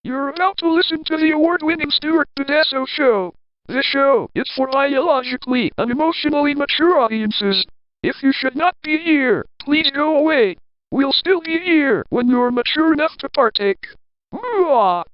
You're about to listen to the award-winning Stuart Pedasso Show. This show is for biologically and emotionally mature audiences. If you should not be here, please go away. We'll still be here when you're mature enough to partake. Mwah!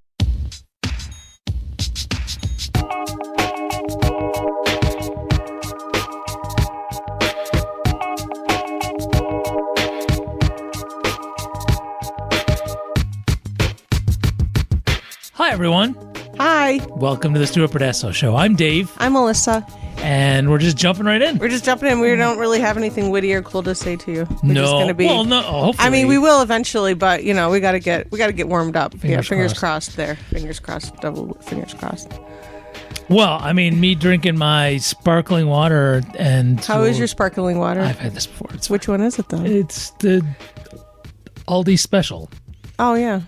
Hi, everyone. Hi, Welcome to the Stuart Pedasso Show. I'm Dave, I'm Melissa. and we're just jumping right in. We're just jumping in. We don't really have anything witty or cool to say to you. We're just gonna be. Well, no. Hopefully. I mean, we will eventually, but you know, we gotta get warmed up. Fingers Fingers crossed. crossed. There, fingers crossed. Double fingers crossed. Well, I mean, me drinking my sparkling water and. How is your sparkling water? I've had this before. It's Which one is it though? It's the Aldi Special. Oh yeah,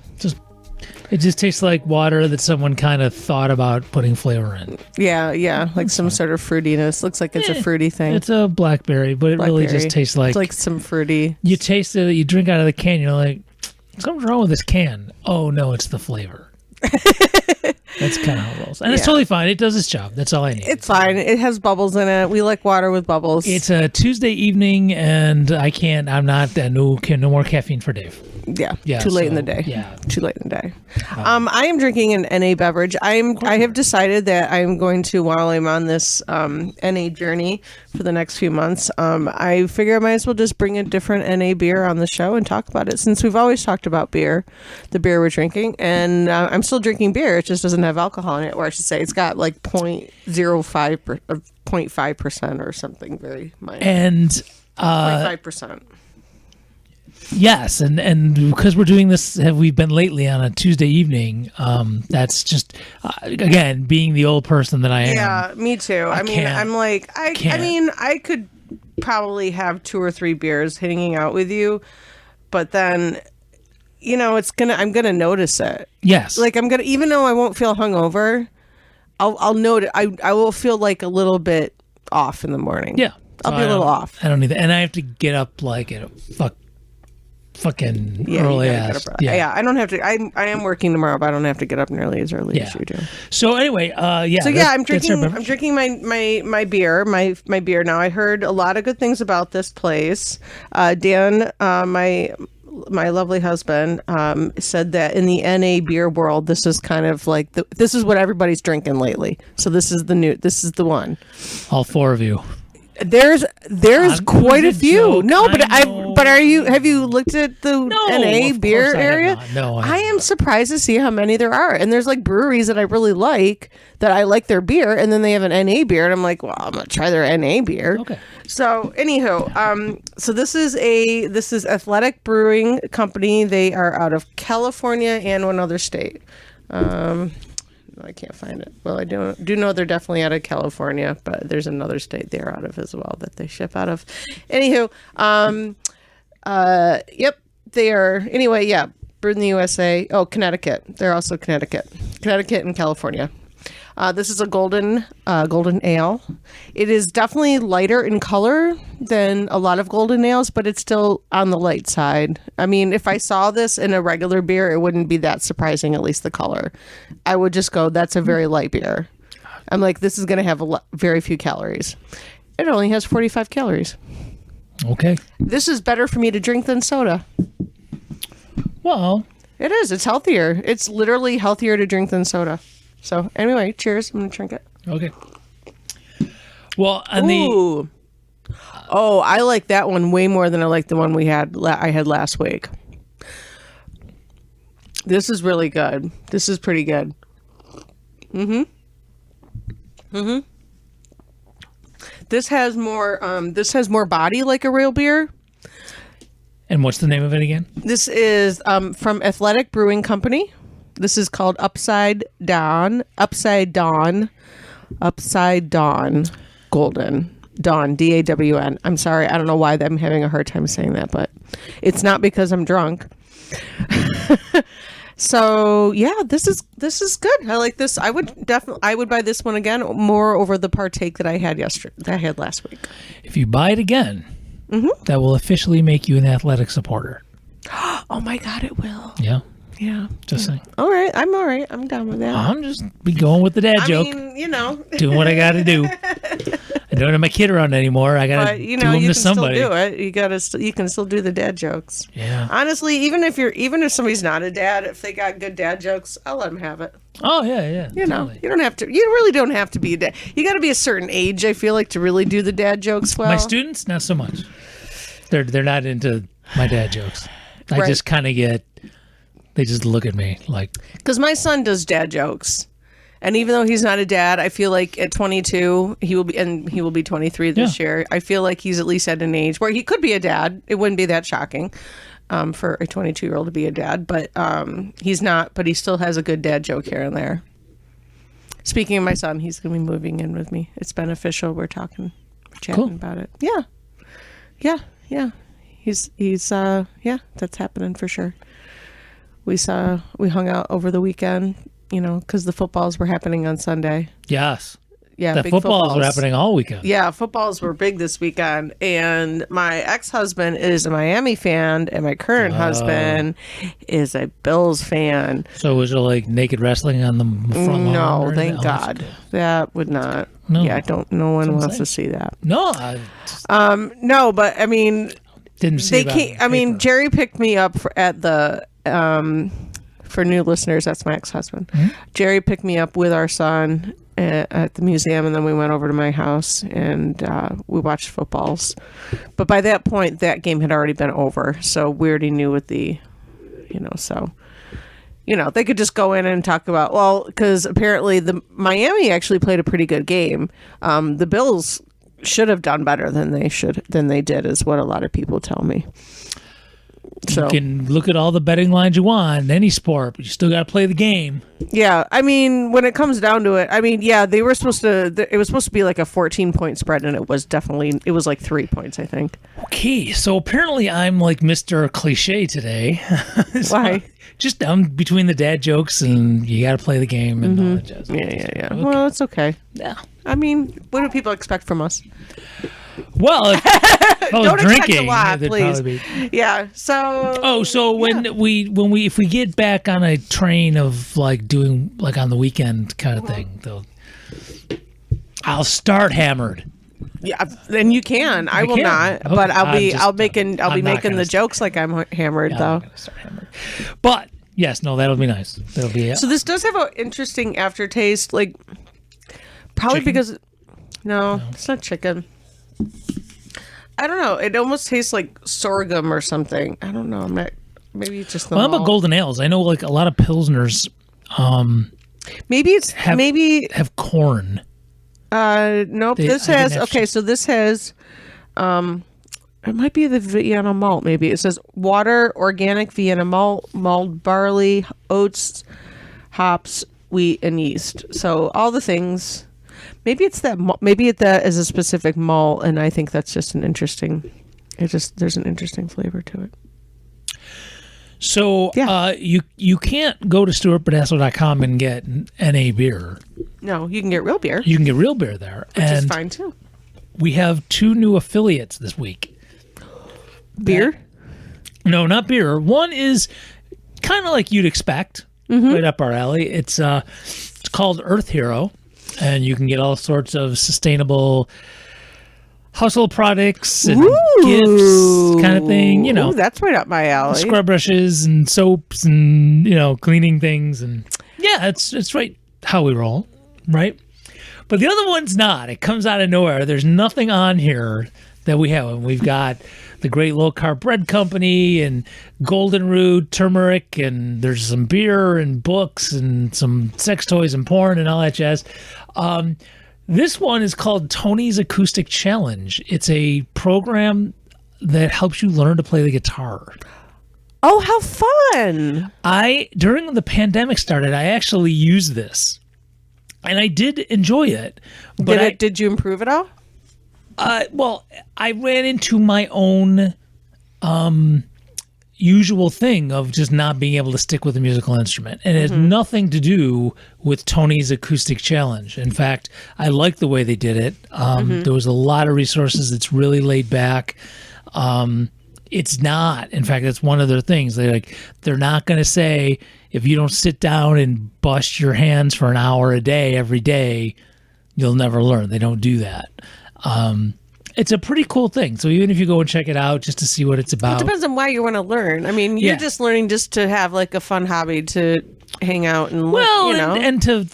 It just tastes like water that someone kind of thought about putting flavor in. yeah. Like some sort of fruitiness. Looks like it's a fruity thing. It's a blackberry, but it really Blackberry. just tastes like, It's like some fruity. you taste it, you drink out of the can, you're like, something's wrong with this can. Oh, no, it's the flavor. That's kind of how it rolls. And it's Yeah. totally fine. It does its job. That's all I need. It's fine. It has bubbles in it. We like water with bubbles. It's a Tuesday evening, and I'm not, no more caffeine for Dave. Yeah, too late in so, the day. yeah. Too late in the day. I am drinking an NA beverage. I have decided that I'm going to, while I'm on this NA journey for the next few months, I figure I might as well just bring a different NA beer on the show and talk about it, since we've always talked about beer, the beer we're drinking, and I'm still drinking beer. It just doesn't have alcohol in it, or I should say it's got like 0.5% or something very minor. And 0.5%. yes, and because we're doing this, we've been lately on a Tuesday evening. That's just again being the old person that I am. Yeah, me too. I mean, can't- I'm like, I can't. mean, I could probably have 2 or 3 beers hanging out with you, but then, you know, I'm gonna notice it. Yes. Like I'm gonna, even though I won't feel hungover, I'll notice. I will feel like a little bit off in the morning. Yeah. I'll So be a little off. I don't need that, and I have to get up like at fucking Yeah, early you gotta ass. get up. Yeah, I don't have to. I am working tomorrow, but I don't have to get up nearly as early as Yeah. you do. So anyway, yeah. So yeah, I'm that's our drinking. beverage. I'm drinking my beer. My beer now. I heard a lot of good things about this place. Dan, my lovely husband, said that in the NA beer world, this is kind of like this is what everybody's drinking lately. So this is the one. All 4 of you. There's I'm quite doing a a few. joke, No, but I know. have you looked at the NA of beer course I have area? not. No, I I have am surprised to see how many there are. And there's like breweries that I really like, that I like their beer, and then they have an NA beer, and I'm like, well, I'm gonna try their NA beer. Okay. So anywho, so this is Athletic Brewing Company. They are out of California and one other state. I can't find it. Well, I do know they're definitely out of California, but there's another state they're out of as well that they ship out of. Anywho, yep, they are. Anyway, yeah, brewed in the USA. Oh, Connecticut. They're also Connecticut and California. This is a golden ale. It is definitely lighter in color than a lot of golden ales, but it's still on the light side. I mean, if I saw this in a regular beer, it wouldn't be that surprising, at least the color. I would just go, that's a very light beer. I'm like, this is going to have very few calories. It only has 45 calories. Okay. This is better for me to drink than soda. Well, It is. It's healthier. It's literally healthier to drink than soda. So anyway, cheers. I'm going to drink it. okay. Well, and Ooh. Oh, I like that one way more than I like the one I had last week. This is really good. This is pretty good. This has more body like a real beer. and what's the name of it again? This is from Athletic Brewing Company. This is called Upside Dawn Golden. Dawn, DAWN. I'm sorry, I don't know why I'm having a hard time saying that, but it's not because I'm drunk. So yeah, this is good. I like this. I would buy this one again, more over the partake that I had last week. If you buy it again, that will officially make you an athletic supporter. Oh my God, it will. Yeah. Yeah. Just saying. All right. I'm all right. I'm down with that. I'm just be going with the dad joke. I mean, Doing what I got to do. I don't have my kid around anymore. I got to but do you them can to somebody. still do it. You can still do the dad jokes. Yeah. Honestly, even if somebody's not a dad, if they got good dad jokes, I'll let them have it. Oh yeah. You know, totally. you don't have to. You really don't have to be a dad. You got to be a certain age, I feel like, to really do the dad jokes well. My students, not so much. They're not into my dad jokes. I Right. just kind of get. They just look at me like, Because my son does dad jokes, and even though he's not a dad, I feel like at 22 he will be 23 this year. I feel like he's at least at an age where he could be a dad. It wouldn't be that shocking for a 22-year-old to be a dad, but he's not. But he still has a good dad joke here and there. Speaking of my son, he's going to be moving in with me. It's beneficial. We're chatting Cool. about it. Yeah. He's that's happening for sure. We hung out over the weekend, because the footballs were happening on Sunday. yes. Yeah, The big footballs were happening all weekend. Yeah, footballs were big this weekend, and my ex-husband is a Miami fan, and my current husband is a Bills fan. So was it like naked wrestling on the front lawn? No, or thank anything? Oh, that's God. good. That would not. No. Yeah, no one what I'm wants to see that. No, I No, but I mean, didn't see they that can't. on I mean, paper. Jerry picked me up at the. For new listeners, that's my ex-husband. Mm-hmm. Jerry picked me up with our son at the museum, and then we went over to my house and we watched footballs. But by that point, that game had already been over, so we already knew what they could just go in and talk about, because apparently the Miami actually played a pretty good game. The Bills should have done better than they did, is what a lot of people tell me. So You can look at all the betting lines you want in any sport, but you still got to play the game. yeah, I mean, when it comes down to it, I mean, yeah, they were supposed to. It was supposed to be like a 14-point spread, and it was like 3 points, I think. Okay, so apparently I'm like Mr. Cliche today. So Why? Just down between the dad jokes and you got to play the game and all that jazz. Yeah. Okay. Well, it's okay. Yeah. I mean, what do people expect from us? Well, if I was Don't expect drinking, a lot, it'd please. probably be. Yeah. So. Oh, so when we if we get back on a train of like doing like on the weekend kind of thing, though, I'll start hammered. Yeah, then you can. I will can. not. Okay. But I'll be I'm making not the gonna jokes like I'm hammered I'm though. gonna start hammered. But yes, no, that'll be nice. That'll be So this does have an interesting aftertaste, like probably Chicken? because no, it's not chicken. I don't know. It almost tastes like sorghum or something. I don't know. I'm not. Maybe it's just the Well, how about malt. golden ales? I know like a lot of pilsners Maybe it's have- have corn. nope. They- This I didn't has have okay. So this has it might be the Vienna malt. Maybe it says water, organic Vienna malt, mulled barley, oats, hops, wheat, and yeast. So all the things. Maybe it's that. Maybe that is a specific malt, and I think that's just an interesting. There's an interesting flavor to it. So Yeah. you can't go to StuartBadasco.com and get NA beer. No, you can get real beer, You can get real beer there, which and is fine too. we have 2 new affiliates this week. Beer. No, not beer. One is kind of like you'd expect, Mm-hmm. right up our alley. It's called Earth Hero, and you can get all sorts of sustainable household products and gifts, kind of thing. You know, Ooh, that's right up my alley. scrub brushes and soaps and cleaning things, and yeah, it's right how we roll, right? But the other one's not. It comes out of nowhere. There's nothing on here that we have. And we've got the Great Low Carb Bread Company and Golden Root turmeric, and there's some beer and books and some sex toys and porn and all that jazz. This one is called Tony's Acoustic Challenge. It's a program that helps you learn to play the guitar. Oh, how fun! During the pandemic started, I actually used this, and I did enjoy it. But Did you improve it all? well, I ran into my own usual thing of just not being able to stick with a musical instrument. And it has nothing to do with Tony's Acoustic Challenge. In fact, I like the way they did it. There was a lot of resources. It's really laid back. It's not. In fact, that's one of their things. They're not going to say, if you don't sit down and bust your hands for an hour a day every day, you'll never learn. They don't do that. It's a pretty cool thing. So even if you go and check it out just to see what it's about. It depends on why you want to learn. I mean, you're Yeah. just learning just to have like a fun hobby to hang out and Well, you know. and to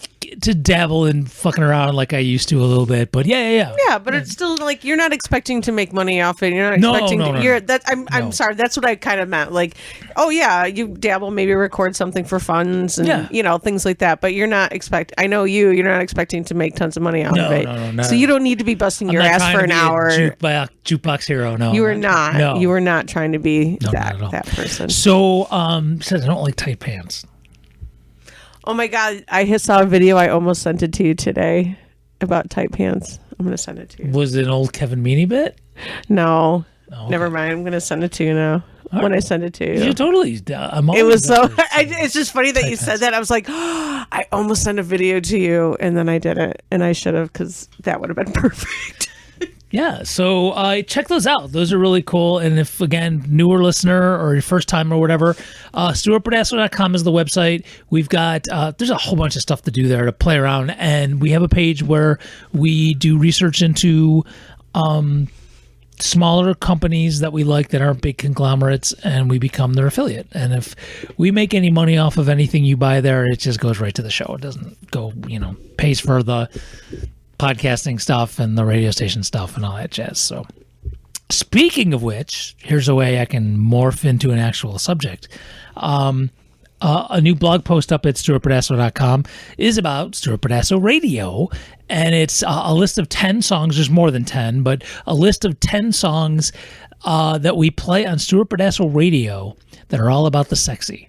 dabble in fucking around like I used to a little bit. But yeah. Yeah, but it's still like you're not expecting to make money off it. You're not No, expecting no, to. no, You're no. that. I'm No. sorry. That's what I kind of meant. Like, oh yeah, you dabble, maybe record something for funds and Yeah. you know things like that. But you're not expect. I know you. You're not expecting to make tons of money out No, of it. no, no, so you don't need to be busting your I'm not ass trying for to an be a hour. Jukebox hero. No, You were I'm not. No. You were not trying to be No, that not at all. that person. So, says I don't like tight pants. Oh my god! I saw a video. I almost sent it to you today about tight pants. I'm gonna send it to you. Was it an old Kevin Meaney bit? No, Oh, okay. never mind. I'm gonna send it to you now. When I send it to you. You totally. I'm It was so. always up for It's just funny that tight you said pants. that. I was like, I almost sent a video to you, and then I didn't, and I should have because that would have been perfect. Yeah, so check those out. Those are really cool. And if, again, newer listener or your first time or whatever, StuartBordasso.com is the website. We've got, there's a whole bunch of stuff to do there to play around. And we have a page where we do research into smaller companies that we like that aren't big conglomerates, and we become their affiliate. And if we make any money off of anything you buy there, it just goes right to the show. It doesn't go, pays for the podcasting stuff and the radio station stuff and all that jazz. So speaking of which, here's a way I can morph into an actual subject. A new blog post up at StuartBordasso.com is about Stuart Bordasso Radio, and it's a list of 10 songs. There's more than 10, but a list of 10 songs that we play on Stuart Bordasso Radio that are all about the sexy.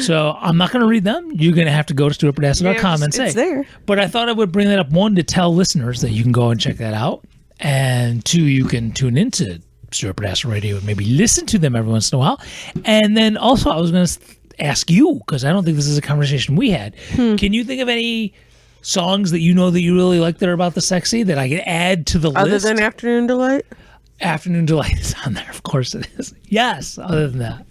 So I'm not going to read them. You're going to have to go to StuartBordasso.com and say. It's there. But I thought I would bring that up, one, to tell listeners that you can go and check that out, and two, you can tune into Stuart Bordasso Radio and maybe listen to them every once in a while. And then also I was going to ask you, because I don't think this is a conversation we had. Can you think of any songs that you know that you really like that are about the sexy that I can add to the Other list? than Afternoon Delight. Afternoon Delight is on there. Of course it is. Yes, other than that.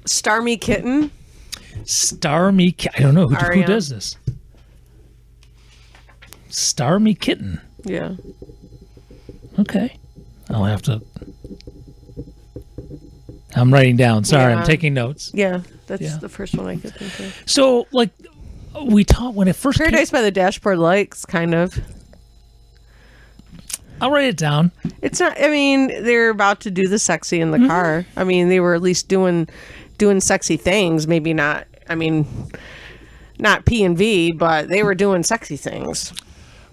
Star Me Kitten. Star Me I don't know. Who Ariana. does this? Star Me Kitten. Yeah. Okay. I'll have to... I'm writing down. Sorry, Yeah. I'm taking notes. Yeah. That's Yeah. the first one I could think of. So, we taught when it first came... Paradise by the Dashboard Lights, kind of. I'll write it down. It's not. I mean, they're about to do the sexy in the car. I mean, they were at least doing sexy things. Maybe not. I mean, not P&V, but they were doing sexy things.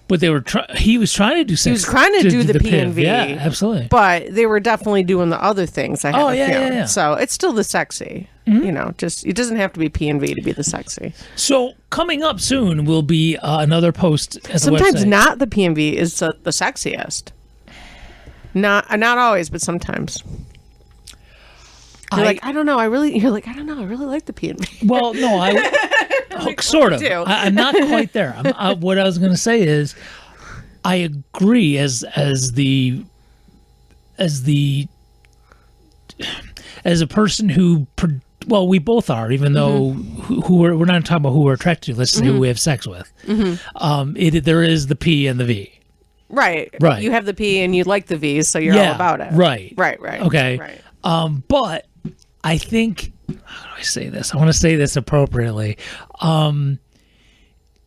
But they were he was trying to do sex. He was trying to do the PIV. P&V. Yeah, absolutely. But they were definitely doing the other things. I have Oh, a yeah, feeling. yeah, yeah. So it's still the sexy. Just it doesn't have to be P&V to be the sexy. So coming up soon will be another post at the Sometimes website. not the P&V is the sexiest. Not always, but sometimes. You're like, I don't know. I really like the P&V. Well, no, sort of. do. I'm not quite there. What I was going to say is, I agree as a person who, well, we both are, even though we're not talking about who we're attracted to. Let's say who we have sex with. There is the P and the V. Right. Right. You have the P and you like the V, so you're all about it. Right. Right. Okay. Right. But I think, how do I say this? I want to say this appropriately.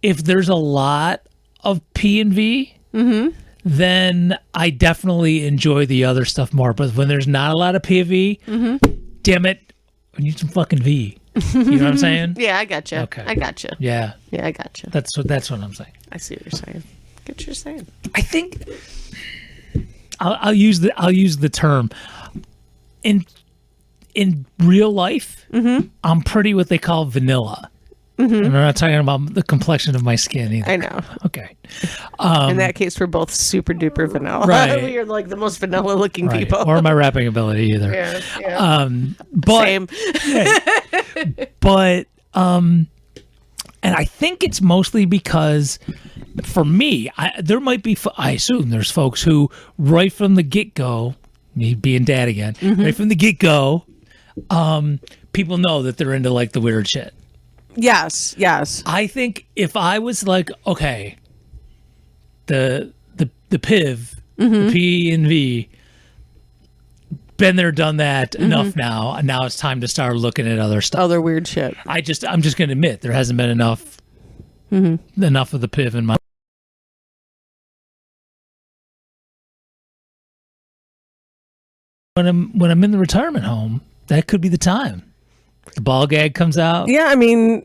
If there's a lot of P and V, then I definitely enjoy the other stuff more. But when there's not a lot of P and V, damn it, I need some fucking V. You know what I'm saying? Yeah, I got you. Okay. I got you. Yeah. Yeah, I got you. That's what I'm saying. I see what you're saying. Get what you're saying. I think I'll use the term in real life. I'm pretty what they call vanilla. And I'm not talking about the complexion of my skin either. I know. Okay. In that case, we're both super duper vanilla. Right. We are like the most vanilla looking Right. people. Or my rapping ability either. Yeah. But Same. but And I think it's mostly because, for me, there might be, I assume there's folks who, right from the get-go, me being dad again, right from the get-go, people know that they're into like the weird shit. Yes. I think if I was like, okay, the PIV, the P and V, been there, done that, enough now. And now it's time to start looking at other stuff. Other weird shit. I'm just going to admit there hasn't been enough of the PIV in my. When I'm in the retirement home, that could be the time. The ball gag comes out. Yeah, I mean,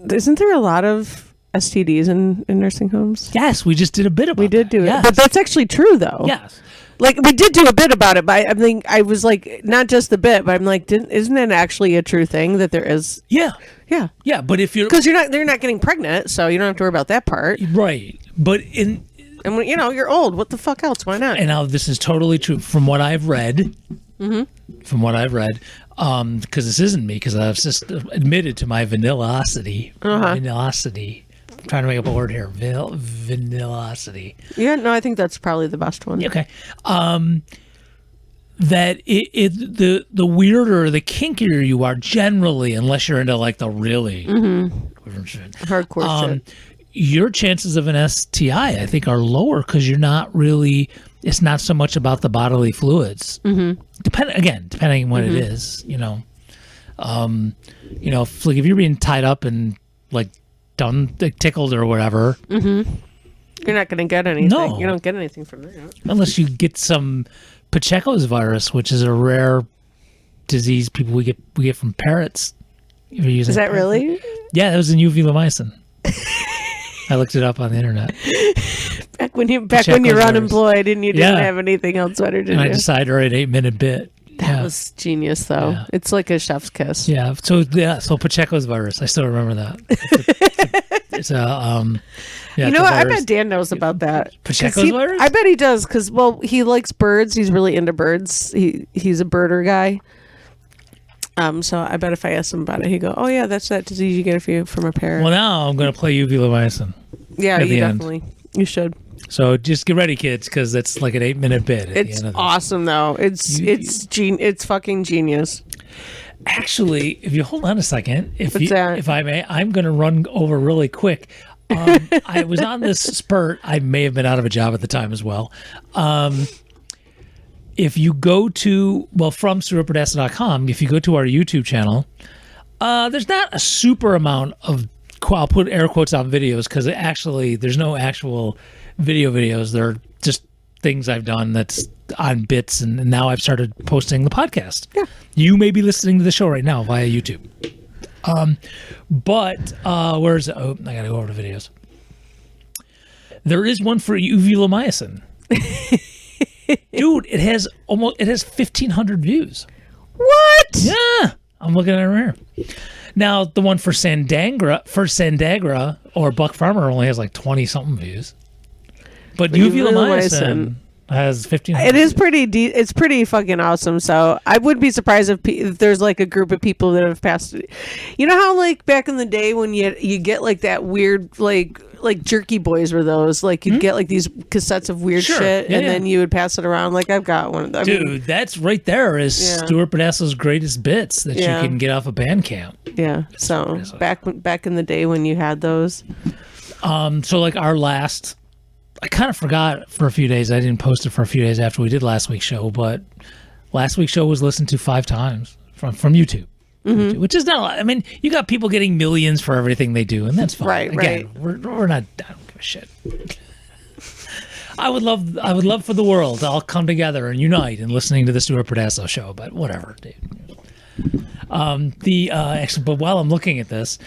isn't there a lot of STDs in nursing homes? Yes, we just did a bit about We did do it. Yes. But that's actually true, though. Yes. Like, we did do a bit about it, but I mean, I was like, not just the bit, but I'm like, isn't it actually a true thing that there is? Yeah. Yeah. Yeah, but if you're... Because they're not getting pregnant, so you don't have to worry about that part. Right. But in... And when, you're old, what the fuck else? Why not? And now this is totally true from what I've read. From what I've read, because this isn't me, because I've just admitted to my vanillosity. Vanillosity. I'm trying to make up a word here. Vanillosity. Yeah, no, I think that's probably the best one. Okay. That the weirder, the kinkier you are, generally, unless you're into like the really Hardcore shit. Your chances of an STI, I think, are lower because you're not really. It's not so much about the bodily fluids. Depending on what it is, if you're being tied up and like done, like, tickled or whatever. You're not going to get anything. No. You don't get anything from that. Unless you get some Pacheco's virus, which is a rare disease we get from parrots. Is that really? Yeah, it was in uvulamycin. I looked it up on the internet. Back when you're virus. unemployed and you didn't have anything else better to do. And I decided to write an 8-minute bit. That was genius, though. Yeah. It's like a chef's kiss. Yeah. So Pacheco's virus. I still remember that. It's a you know what? I bet Dan knows about that. Pacheco's virus? I bet he does because, well, he likes birds. He's really into birds. He's a birder guy. So I bet if I asked him about it, he'd go, "Oh yeah, that's that disease you get from a parrot." Well, now I'm going to play uvulamycin. Yeah, at you the end. definitely. You should. So just get ready, kids, because it's like an 8-minute bit. It's awesome, though. It's fucking genius. Actually, if you hold on a second, that? if I may, I'm going to run over really quick. I was on this spurt. I may have been out of a job at the time as well. If you go to, from stuartburdessa.com, if you go to our YouTube channel, there's not a super amount of, I'll put air quotes on videos, because actually there's no actual videos. They're just things I've done that's on bits, and now I've started posting the podcast. Yeah. You may be listening to the show right now via YouTube. But where's it? Oh, I gotta go over to videos. There is one for uvulamycin. Dude, it has 1,500 views. What? Yeah, I'm looking at it right here. Now the one for Sandagra or Buck Farmer only has like 20 something views. But uvulamycin has 1,500. It is pretty. It's pretty fucking awesome. So I would be surprised if there's like a group of people that have passed it. You know how like back in the day when you get like that weird like Jerky Boys were those like you'd get like these cassettes of weird shit and then you would pass it around. Like I've got one of them. Dude, that's right there is Stuart Burdessa's greatest bits that you can get off of Bandcamp. Yeah. So back in the day when you had those. So like our last. I kind of forgot for a few days. I didn't post it for a few days after we did last week's show, but last week's show was listened to 5 times from YouTube, which is not a lot. I mean, you got people getting millions for everything they do, and that's fine. Right, Again, we're not. I don't give a shit. I would love for the world to all come together and unite in listening to the Stuart Burdessa show, but whatever, dude. Actually, but while I'm looking at this.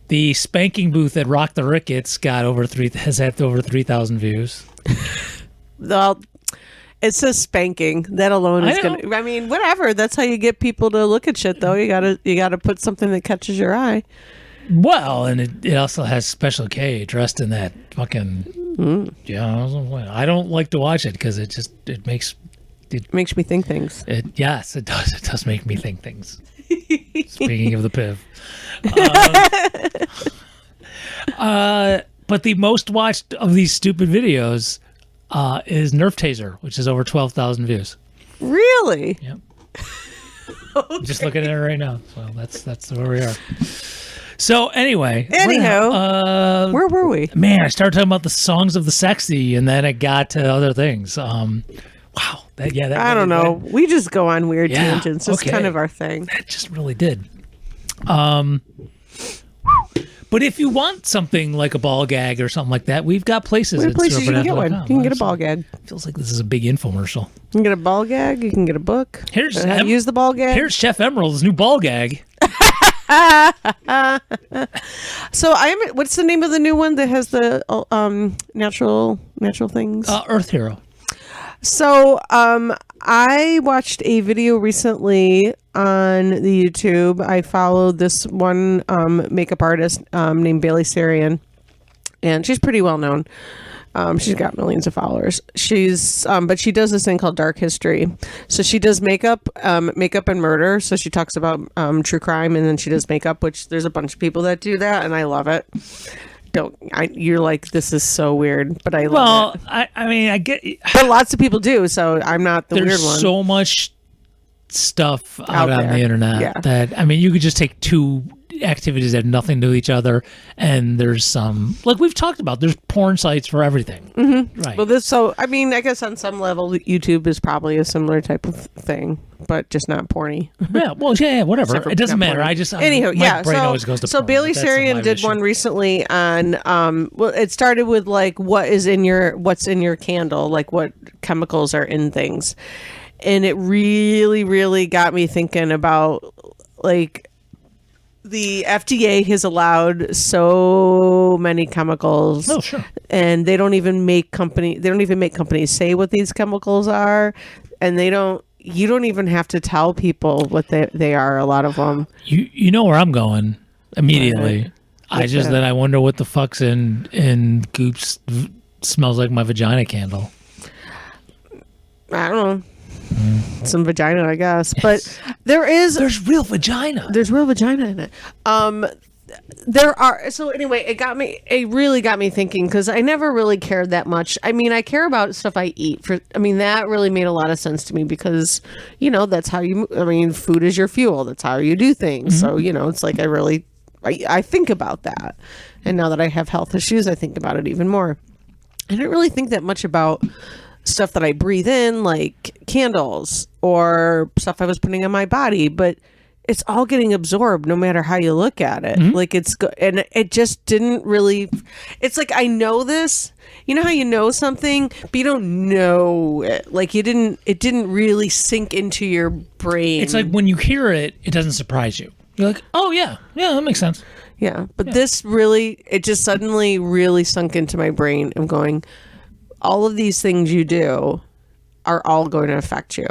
The spanking booth at Rock the Ricketts has had over 3,000 views. Well, it says spanking. That alone is gonna. I mean, whatever. That's how you get people to look at shit, though. You gotta put something that catches your eye. Well, and it also has Special K dressed in that fucking. Yeah, I don't like to watch it because it makes. It makes me think things. Yes, it does. It does make me think things. Speaking of the PIV. But the most watched of these stupid videos is Nerf Taser, which is over 12,000 views. Really? Yep. I'm just looking at it right now. So that's where we are. So anyway, Anyhow, where were we? man, I started talking about the songs of the sexy, and then it got to other things. Wow, I don't know. We just go on weird Yeah, tangents. It's okay. kind of our thing. that just really did. But if you want something like a ball gag or something like that, we've got places. There are at places you can get one. You surfandafter.com. can get a ball gag. Feels like this is a big infomercial. You can get a ball gag. You can get a book. Here's How to use the ball gag. Here's Chef Emerald's new ball gag. So what's the name of the new one that has the natural things? Earth Hero. So I watched a video recently on the YouTube. I followed this one makeup artist named Bailey Sarian, and she's pretty well known. She's got millions of followers. She's but she does this thing called Dark History. So she does makeup and murder. So she talks about true crime, and then she does makeup, which there's a bunch of people that do that, and I love it. You're like, this is so weird, but I love it. I mean, I get. But lots of people do, so I'm not the weird There's one. so much stuff out on there. the internet Yeah. that, I mean, you could just take two activities that have nothing to do with each other, and there's some, like we've talked about, there's porn sites for everything. Mm-hmm. Right. Well, I mean, I guess on some level, YouTube is probably a similar type of thing, but just not porny. Yeah. Well, yeah, whatever. Except for It doesn't not matter. porny. My Anywho, brain always goes to so porn, Bailey but that's a Sarian live did issue. one recently on well, it started with like what's in your candle, like what chemicals are in things, and it really, really got me thinking about like the FDA has allowed so many chemicals. Oh, sure. And they don't even make companies say what these chemicals are, and you don't even have to tell people what they are, a lot of them. You know where I'm going immediately. I wonder what the fuck's in Goop's smells like my vagina candle. I don't know. Some vagina, I guess. But There's real vagina. there's real vagina in it. So anyway, it really got me thinking, because I never really cared that much. I mean, I care about stuff I eat. That really made a lot of sense to me, because that's how food is your fuel. That's how you do things. So it's like I think about that, and now that I have health issues, I think about it even more. I didn't really think that much about stuff that I breathe in, like candles, or stuff I was putting on my body, but it's all getting absorbed no matter how you look at it. Like and it just didn't really, it's like, I know this, you know how you know something, but you don't know it. Like it didn't really sink into your brain. It's like when you hear it, it doesn't surprise you. You're like, oh yeah, that makes sense. Yeah. But this really, it just suddenly really sunk into my brain of going, all of these things you do are all going to affect you.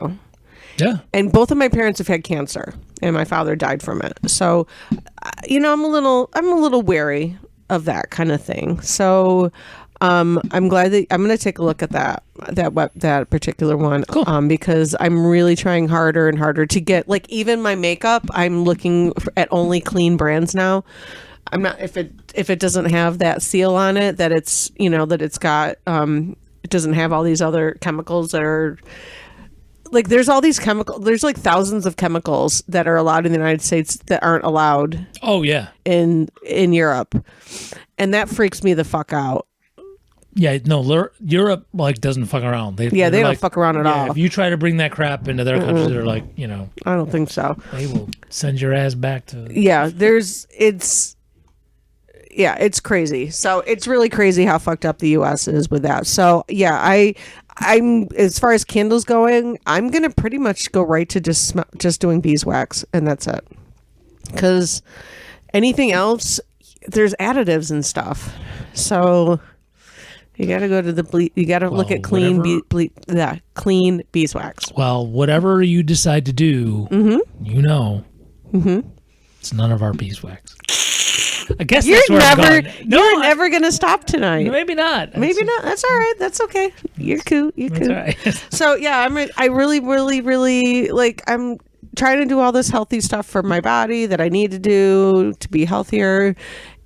Yeah. And both of my parents have had cancer, and my father died from it. So, I'm a little wary of that kind of thing. So, I'm glad that I'm going to take a look at that particular one. Cool. Because I'm really trying harder and harder to get, like, even my makeup, I'm looking at only clean brands now. I'm not, if it doesn't have that seal on it, that it's, that it's got, it doesn't have all these other chemicals that are, like, there's all these chemicals, there's like thousands of chemicals that are allowed in the United States that aren't allowed Oh yeah. in Europe. And that freaks me the fuck out. Yeah, no, Europe doesn't fuck around. They don't fuck around at all. If you try to bring that crap into their countries, they're like, I don't think so. they will send your ass back to. Yeah, it's crazy. So it's really crazy how fucked up the US is with that. So yeah, I'm as far as candles going, I'm gonna pretty much go right to just doing beeswax, and that's it. Because anything else, there's additives and stuff. So you gotta go to you gotta look at clean clean beeswax. Well, whatever you decide to do, it's none of our beeswax. I guess that's where I'm going. You're never gonna stop tonight. Maybe not. Maybe not. That's all right. That's okay. You're cool. You're That's cool. all right. So yeah, I really, really, really, like, I'm trying to do all this healthy stuff for my body that I need to do to be healthier.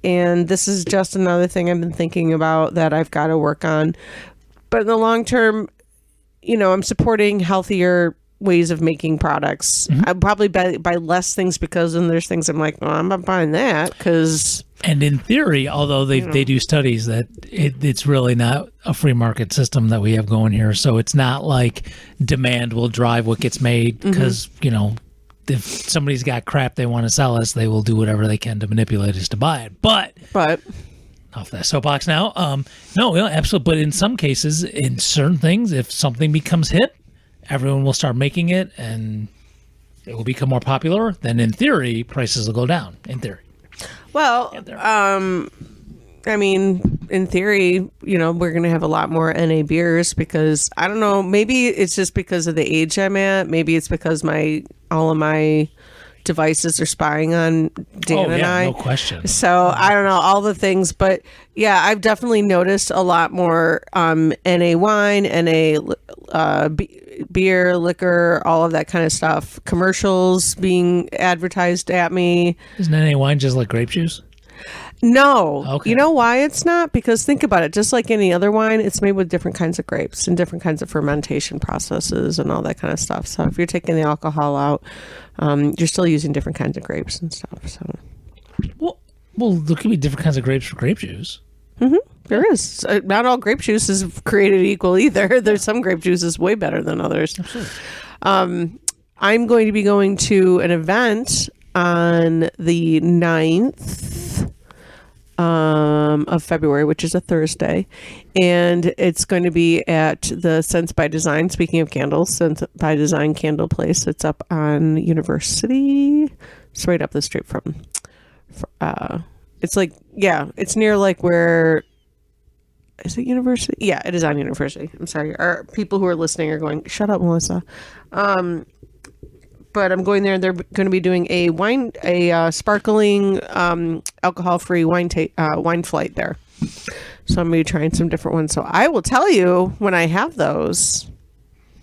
and this is just another thing I've been thinking about that I've got to work on. But in the long term, I'm supporting healthier ways of making products. I probably buy less things because then there's things I'm like, I'm not buying that because. And in theory, although they do studies that it's really not a free market system that we have going here, so it's not like demand will drive what gets made because if somebody's got crap they want to sell us, they will do whatever they can to manipulate us to buy it. But off that soapbox now. No, absolutely. But in some cases, in certain things, if something becomes hip, everyone will start making it, and it will become more popular. Then, in theory, prices will go down. In theory. Well, I mean, in theory, we're going to have a lot more NA beers because I don't know. Maybe it's just because of the age I'm at. Maybe it's because all of my devices are spying on Dan and I. No question. So I don't know all the things, but yeah, I've definitely noticed a lot more NA wine, NA beer, liquor, all of that kind of stuff. Commercials being advertised at me. Isn't NA wine just like grape juice? No. Okay. You know why it's not? Because think about it. Just like any other wine, it's made with different kinds of grapes and different kinds of fermentation processes and all that kind of stuff. So if you're taking the alcohol out, you're still using different kinds of grapes and stuff. So. Well, there could be different kinds of grapes for grape juice. Mm-hmm. There is. Not all grape juice is created equal either. There's some grape juices way better than others. Absolutely. I'm going to be going to an event on the 9th of February, which is a Thursday, and it's going to be at the Sense by Design. Speaking of candles, Sense by Design candle place. It's up on University. It's right up the street from. It's like it's near like where. Is it University? Yeah, it is on University. I'm sorry. Our people who are listening are going, "Shut up, Melissa." But I'm going there, and they're going to be doing a sparkling, alcohol-free wine flight there. So I'm going to be trying some different ones. So I will tell you when I have those.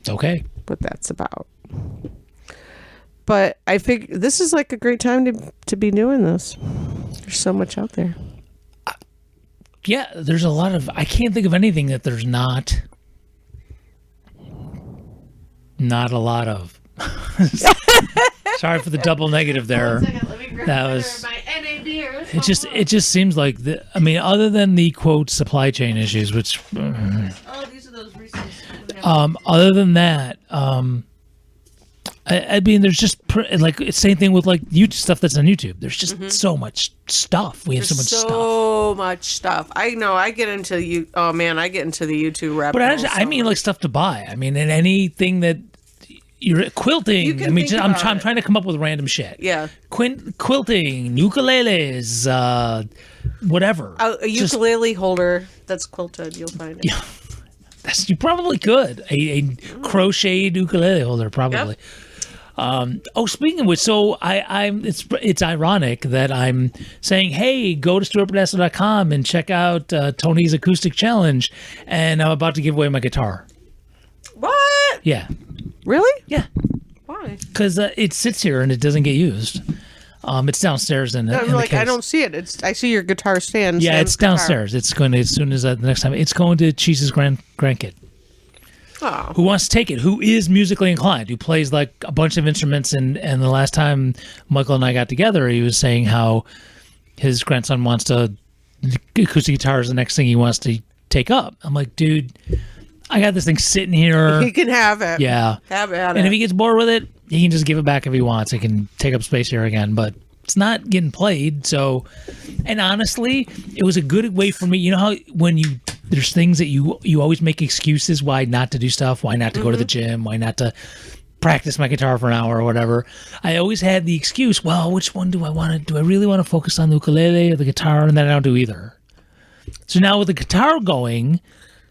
Okay. What that's about. But I figure this is like a great time to be doing this. There's so much out there. Yeah, there's a lot of. I can't think of anything that there's not a lot of. Sorry for the double negative there. 1 second, let me grab That was. my NA beer. It just seems like other than the quote supply chain issues, which. Oh, these are those recent. Other than that, I mean, there's just like same thing with like YouTube stuff that's on YouTube. There's just so much stuff. We have so much stuff. I know. I get into you. Oh man, I get into the YouTube rabbit But hole. I mean, like stuff to buy. I mean, and anything that you're quilting. You can I mean, think I'm about trying to come up with random shit. Yeah. Quilting, ukuleles, whatever. A ukulele holder that's quilted. You'll find it. Yeah. You probably could a crocheted ukulele holder probably. Yep. Speaking of which, so it's ironic that I'm saying, hey, go to stuartbernasco.com and check out Tony's acoustic challenge, and I'm about to give away my guitar. What? Yeah, Really? yeah, Why? because it sits here and it doesn't get used. It's downstairs in I'm the like, case. I don't see it. I see your guitar stand. Yeah, Sam's it's guitar. downstairs. It's going to as soon as the next time it's going to Cheese's grandkid. Oh. Who wants to take it, who is musically inclined, who plays like a bunch of instruments. And the last time Michael and I got together, he was saying how his grandson wants to, acoustic guitar is the next thing he wants to take up. I'm like, dude, I got this thing sitting here. He can have it. Yeah. Have at And it. if he gets bored with it, he can just give it back if he wants. It can take up space here again, but it's not getting played. So, and honestly, it was a good way for me. You know how when there's things that you always make excuses why not to do stuff, why not to go to the gym, why not to practice my guitar for an hour or whatever. I always had the excuse, well, which one do I want to do? I really want to focus on the ukulele or the guitar, and then I don't do either. So now with the guitar going,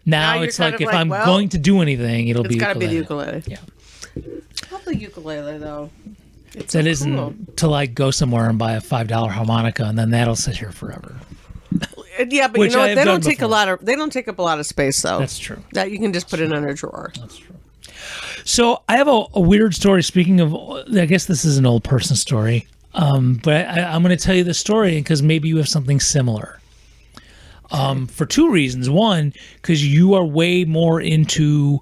now you're it's kind like of if like, I'm well, going to do anything, it'll It's be got to be the ukulele. ukulele. Yeah. I love the ukulele though. It's That so isn't cool. to like go somewhere and buy a $5 harmonica and then that'll sit here forever. Yeah, but Which you know I what? have They done don't take before. they don't take up a lot of space though. That's true. That you can just put it in a drawer. That's true. So I have a weird story. Speaking of, I guess this is an old person story. But I'm going to tell you the story because maybe you have something similar. For two reasons. One, because you are way more into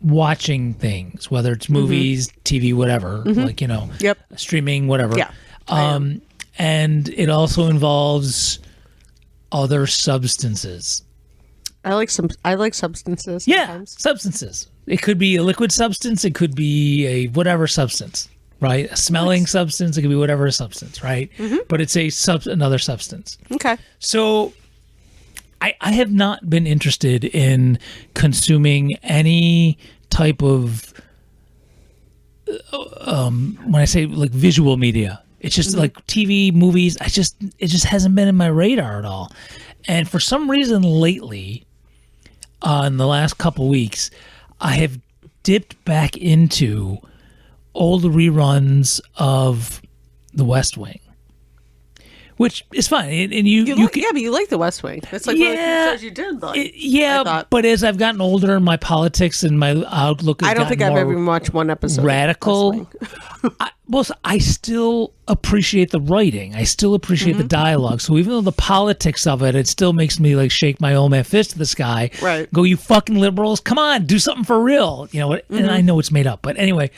watching things, whether it's movies, TV, whatever, like, Yep. streaming, whatever. Yeah. And it also involves other substances. I like substances. Yeah, Sometimes. substances. It could be a liquid substance. It could be a whatever substance, right? A smelling substance. It could be whatever substance, right? But it's another substance. Okay. So I have not been interested in consuming any type of, when I say like visual media, it's just like TV, movies. It just hasn't been in my radar at all. And for some reason lately, in the last couple weeks, I have dipped back into old reruns of The West Wing, which is fine. And you can, but you like The West Wing. That's like one of the Yeah. shows you did like. yeah, I thought. but as I've gotten older, my politics and my outlook has I don't think gotten I've more ever watched one episode. of radical. West Wing. I still appreciate the writing. I still appreciate the dialogue. So even though the politics of it still makes me like shake my old man fist to the sky. Right. Go, you fucking liberals! Come on, do something for real. And I know it's made up, but anyway.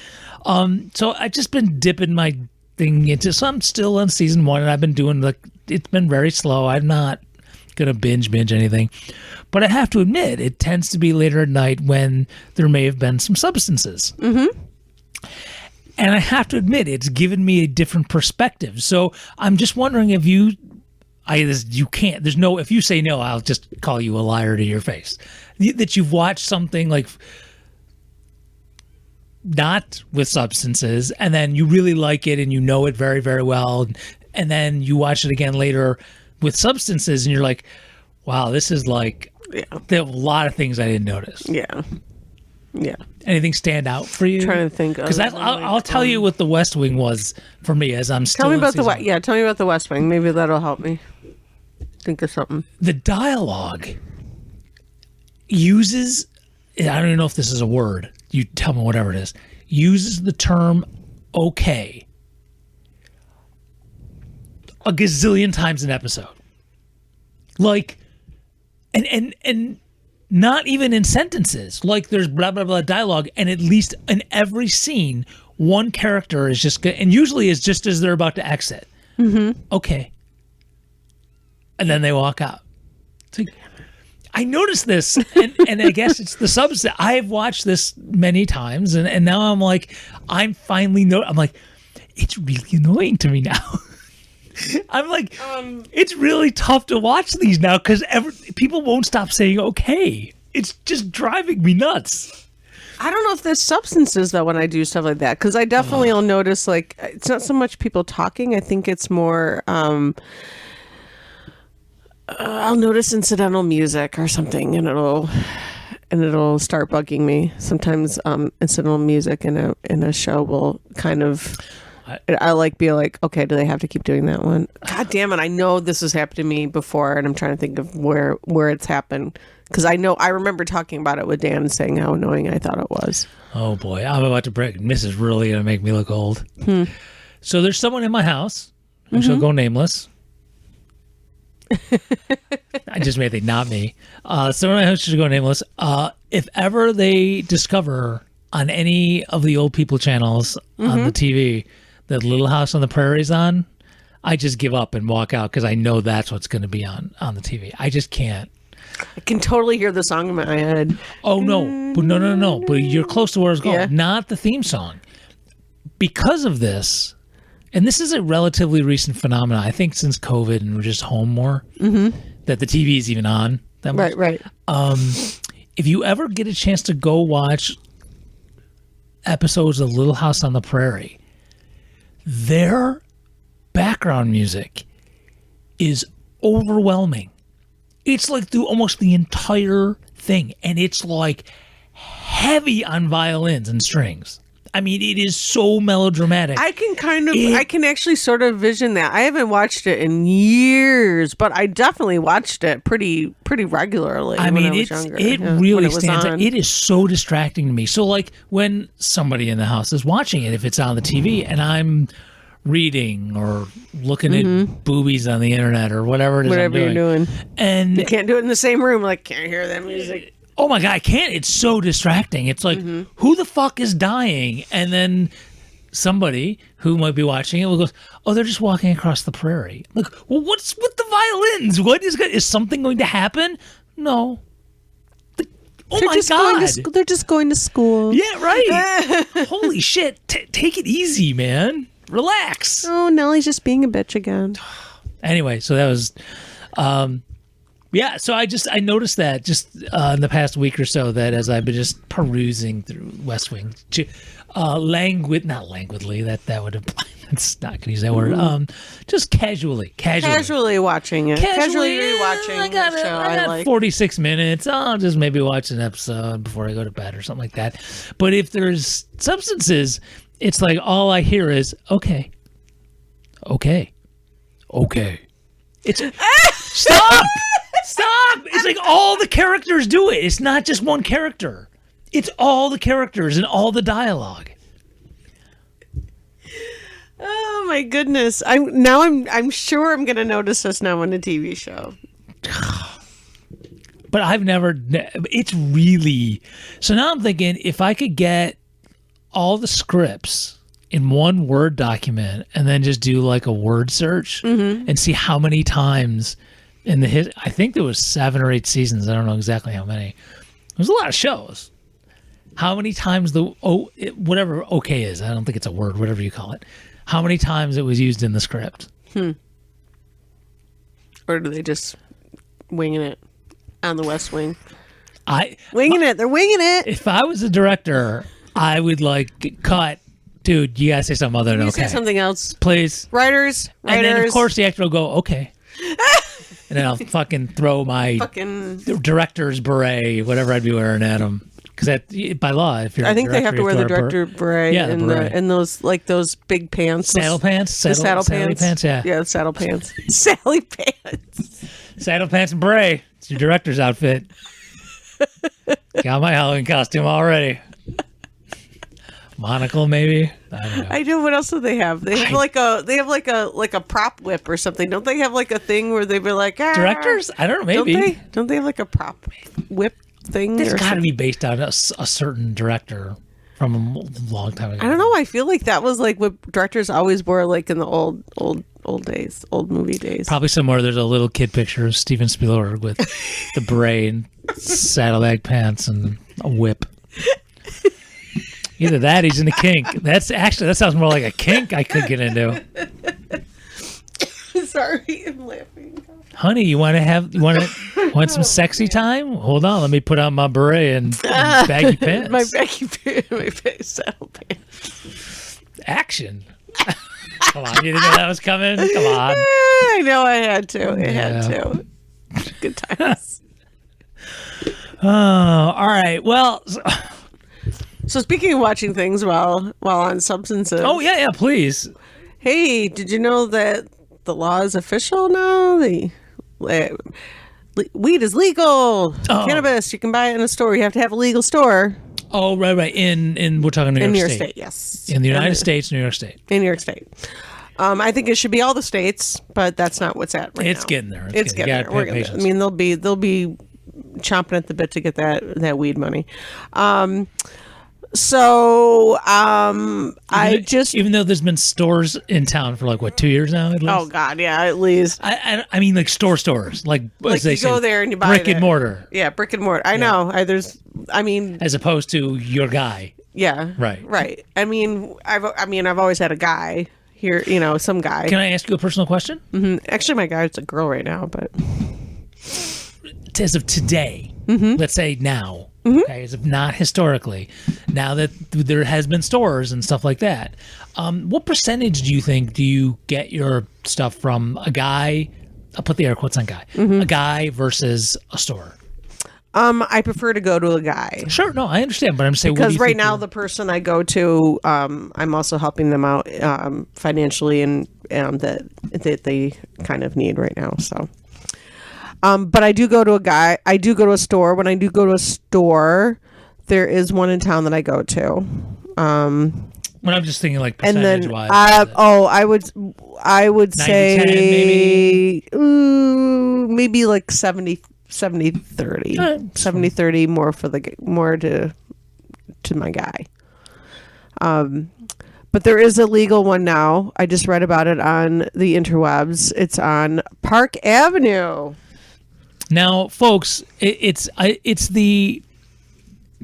So I've just been dipping my thing into. So I'm still on season 1, and I've been doing it's been very slow. I'm not gonna binge anything, but I have to admit it tends to be later at night when there may have been some substances. And I have to admit, it's given me a different perspective. So I'm just wondering if you can't. There's no. If you say no, I'll just call you a liar to your face. That you've watched something like not with substances, and then you really like it, and you know it very, very well, and then you watch it again later with substances, and you're like, "Wow, this is like." Yeah. There are a lot of things I didn't notice. Yeah. Yeah. Anything stand out for you? Trying to think. Because I'll tell you what The West Wing was for me as I'm still. Tell me in about the season West. one. Yeah, tell me about the West Wing. Maybe that'll help me think of something. The dialogue uses. I don't even know if this is a word. You tell me whatever it is. Uses the term "okay" a gazillion times an episode. Like, and not even in sentences. Like there's blah blah blah dialogue, and at least in every scene, one character is just and usually it's just as they're about to exit. Okay, and then they walk out. It's like, I noticed this, and I guess it's the subset. I've watched this many times, and now I'm like, I'm like, it's really annoying to me now. I'm like, it's really tough to watch these now because people won't stop saying okay. It's just driving me nuts. I don't know if there's substances though when I do stuff like that, because I definitely will notice like it's not so much people talking. I think it's more I'll notice incidental music or something, and it'll start bugging me. Sometimes incidental music in a show will kind of. I like be like, okay, do they have to keep doing that one? God damn it! I know this has happened to me before, and I'm trying to think of where it's happened, because I remember talking about it with Dan and saying how annoying I thought it was. Oh boy, I'm about to break. This is really gonna make me look old. So there's someone in my house who shall go nameless. I just made it not me. Someone in my house should go nameless. If ever they discover on any of the old people channels on the TV that Little House on the Prairie's on, I just give up and walk out because I know that's what's going to be on the TV. I just can't. I can totally hear the song in my head. Oh no, but no. But you're close to where I was going. Yeah. Not the theme song. Because of this, and this is a relatively recent phenomenon. I think since COVID and we're just home more, that the TV is even on that much. Right. If you ever get a chance to go watch episodes of Little House on the Prairie, their background music is overwhelming. It's like through almost the entire thing, and it's like heavy on violins and strings. I mean, it is so melodramatic. I can actually sort of vision that. I haven't watched it in years, but I definitely watched it pretty regularly. I when mean, I was younger. it when really it was stands out. on. It is so distracting to me. So, like, when somebody in the house is watching it, if it's on the TV, and I'm reading or looking at boobies on the internet or whatever it is Whatever I'm you're doing. and You can't do it in the same room. Like, can't hear that music. oh my God, I can't. It's so distracting. It's like, who the fuck is dying? And then somebody who might be watching it will go, oh, they're just walking across the prairie. Like, well, what's with the violins? What is something going to happen? No. Oh my God. They're just going to school. Yeah, right. Holy shit. Take it easy, man. Relax. Oh, Nellie's just being a bitch again. Anyway, so that was yeah, so I noticed that just in the past week or so, that as I've been just perusing through West Wing, not languidly, that would imply, that's not gonna use that word, just casually Watching it. Casually rewatching I got the show. I got like. 46 minutes. I'll just maybe watch an episode before I go to bed or something like that. But if there's substances, it's like all I hear is okay. It's stop. It's like all the characters do it. It's not just one character. It's all the characters and all the dialogue. Oh my goodness! I'm sure I'm gonna notice this now on a TV show. But I've never. It's really. So now I'm thinking if I could get all the scripts in one Word document and then just do like a word search and see how many times in the I think there was 7 or 8 seasons. I don't know exactly how many. There's a lot of shows. How many times whatever okay is, I don't think it's a word, whatever you call it. How many times it was used in the script? Or do they just winging it on the West Wing? They're winging it. If I was a director, I would like cut. Dude, you gotta say something other than You okay. say something else. Please. Writers. And then, of course, the actor will go, okay. And then I'll fucking throw my director's beret, whatever I'd be wearing at him. Because by law, if you're I think they have to wear the director beret, Yeah, the beret. and those big pants. Saddle pants? The saddle pants. Yeah. Yeah, the saddle pants. Sally pants. Saddle pants and beret. It's your director's outfit. Got my Halloween costume already. Monocle, maybe. I don't know. I know. What else do they have? They have like a prop whip or something. Don't they have like a thing where they be like directors? I don't know. Maybe. Don't they have like a prop whip thing? It's got to be based on a certain director from a long time ago. I don't know. I feel like that was like what directors always wore, like in the old days, old movie days. Probably somewhere there's a little kid picture of Steven Spielberg with the beret and saddlebag pants and a whip. Either that, he's in a kink. That sounds more like a kink I could get into. Sorry, I'm laughing. Honey, you want some sexy time? Hold on, let me put on my beret and baggy pants. my saddle pants. Action. Come on, you didn't know that was coming? Come on. I know I had to. I had to. Good times. Oh, all right. Well. So speaking of watching things while on substances. Oh yeah, please. Hey, did you know that the law is official now? The weed is legal. Oh. Cannabis, you can buy it in a store. You have to have a legal store. Oh, right. In we're talking New York State. Yes. In the United States, New York State. In New York State. I think it should be all the states, but that's not what's at right now. It's getting there. It's getting there. We're getting there. I mean, they'll be chomping at the bit to get that weed money. Even though there's been stores in town for like 2 years now at least. Oh God, yeah, at least. I mean like stores like as they you say, go there and you buy brick and mortar. Yeah, brick and mortar. I know. As opposed to your guy. Yeah. Right. I mean, I've always had a guy here. Some guy. Can I ask you a personal question? Mm-hmm. Actually, my guy's a girl right now, but as of today, let's say now. Okay, as of not historically, now that there has been stores and stuff like that, what percentage do you get your stuff from a guy? I'll put the air quotes on guy. A guy versus a store. I prefer to go to a guy. Sure, no, I understand, but I'm saying what do Because you right think now, you're- the person I go to, I'm also helping them out financially, and that they kind of need right now. So, but I do go to a guy. I do go to a store. When I do go to a store, there is one in town that I go to. when I'm just thinking like And percentage then, wise. I would 90-10 say maybe? maybe like 70 30. Alright. 70-30 more to my guy. But there is a legal one now. I just read about it on the interwebs. It's on Park Avenue. Now, folks, it's the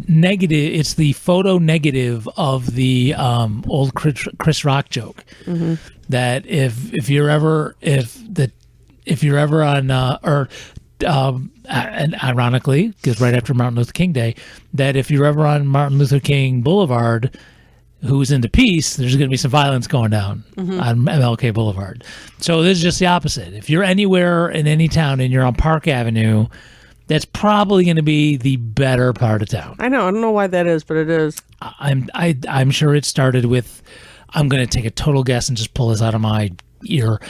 negative. It's the photo negative of the old Chris Rock joke that if you're ever on and ironically, because right after Martin Luther King Day, that if you're ever on Martin Luther King Boulevard, who's into peace, there's going to be some violence going down on MLK Boulevard. So this is just the opposite. If you're anywhere in any town and you're on Park Avenue, that's probably going to be the better part of town. I know. I don't know why that is, but it is. I'm sure it started with, I'm going to take a total guess and just pull this out of my ear.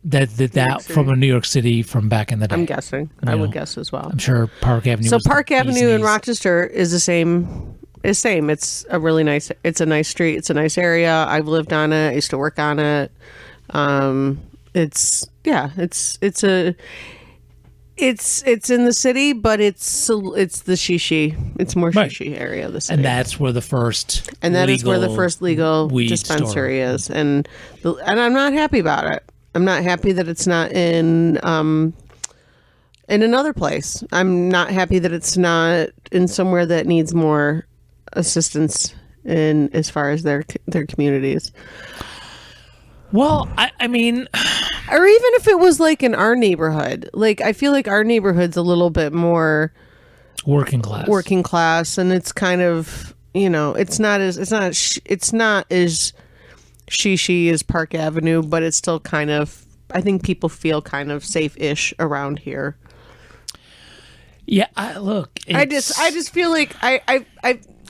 That from a New York City from back in the day. I'm guessing. I would guess as well. I'm sure Park Avenue. So was the Park bee's Avenue in knees. Rochester is the same. It's a really nice. It's a nice street. It's a nice area. I've lived on it. I used to work on it. It's in the city, but it's the shishi. It's more Right. shishi area of the city. And that's where the first And that is where the first legal weed dispensary store. is, and I'm not happy about it. I'm not happy that it's not in another place. I'm not happy that it's not in somewhere that needs more assistance in as far as their communities. Well, I mean, Or even if it was like in our neighborhood, like I feel like our neighborhood's a little bit more working class, and it's kind of, it's not as shishi as Park Avenue, but it's still kind of, I think people feel kind of safe-ish around here. Yeah, look. I just feel like I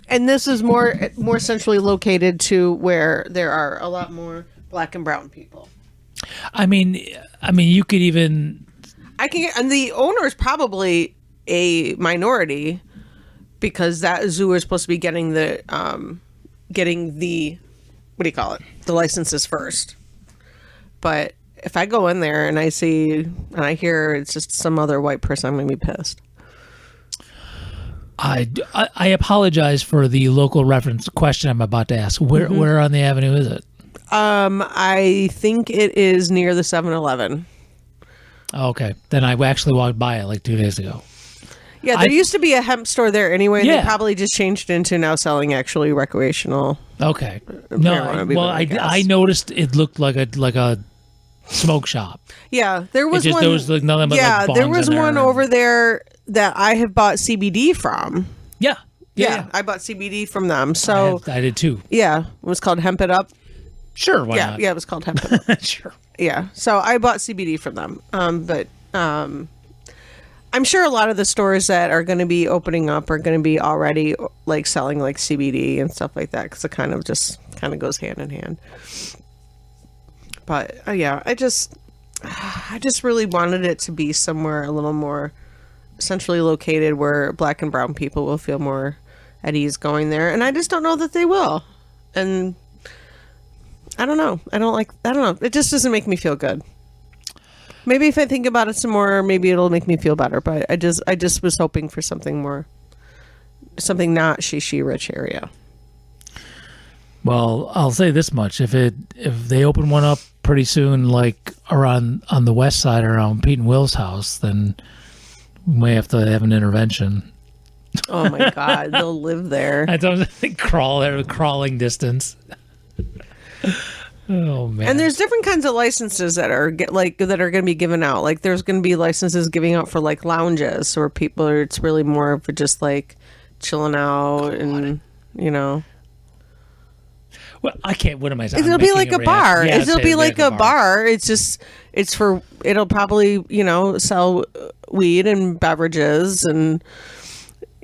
and this is more centrally located to where there are a lot more black and brown people. I mean, you could even. And the owner is probably a minority because that zoo is supposed to be getting the what do you call it? The licenses first. But if I go in there and I see and I hear it's just some other white person, I'm gonna be pissed. I apologize for the local reference question I'm about to ask. Where on the avenue is it? I think it is near the 7-Eleven. Okay, then I actually walked by it like 2 days ago. Yeah, there used to be a hemp store there anyway. And Yeah. They probably just changed it into now selling actually recreational. Okay, marijuana, I guess. noticed it looked like a smoke shop. Yeah, there was just- one. there was, like, nothing but, yeah, like, there bongs was in one there. over there that I have bought CBD from. Yeah. I bought CBD from them. So I did too. yeah, it was called Hemp It Up. Sure, why Yeah, not? yeah, it was called Hemp It Up. Sure. Yeah, so I bought CBD from them. But I'm sure a lot of the stores that are going to be opening up are going to be already like selling like CBD and stuff like that because it kind of goes hand in hand. But yeah, I just really wanted it to be somewhere a little more centrally located where black and brown people will feel more at ease going there, and I just don't know that they will. And I don't know. I don't know. It just doesn't make me feel good. Maybe if I think about it some more, maybe it'll make me feel better. But I just was hoping for something not shishi rich area. Well, I'll say this much: if they open one up pretty soon, like around on the west side around Pete and Will's house, then we may have to have an intervention. Oh my God, they'll live there. I don't think crawling distance. Oh man! And there's different kinds of licenses that are going to be given out. Like there's going to be licenses giving out for like lounges where people are. It's really more for just like chilling out and Well, I can't. What am I saying? It'll be like a bar. Yeah, It'll be like a bar. It'll probably, sell weed and beverages and,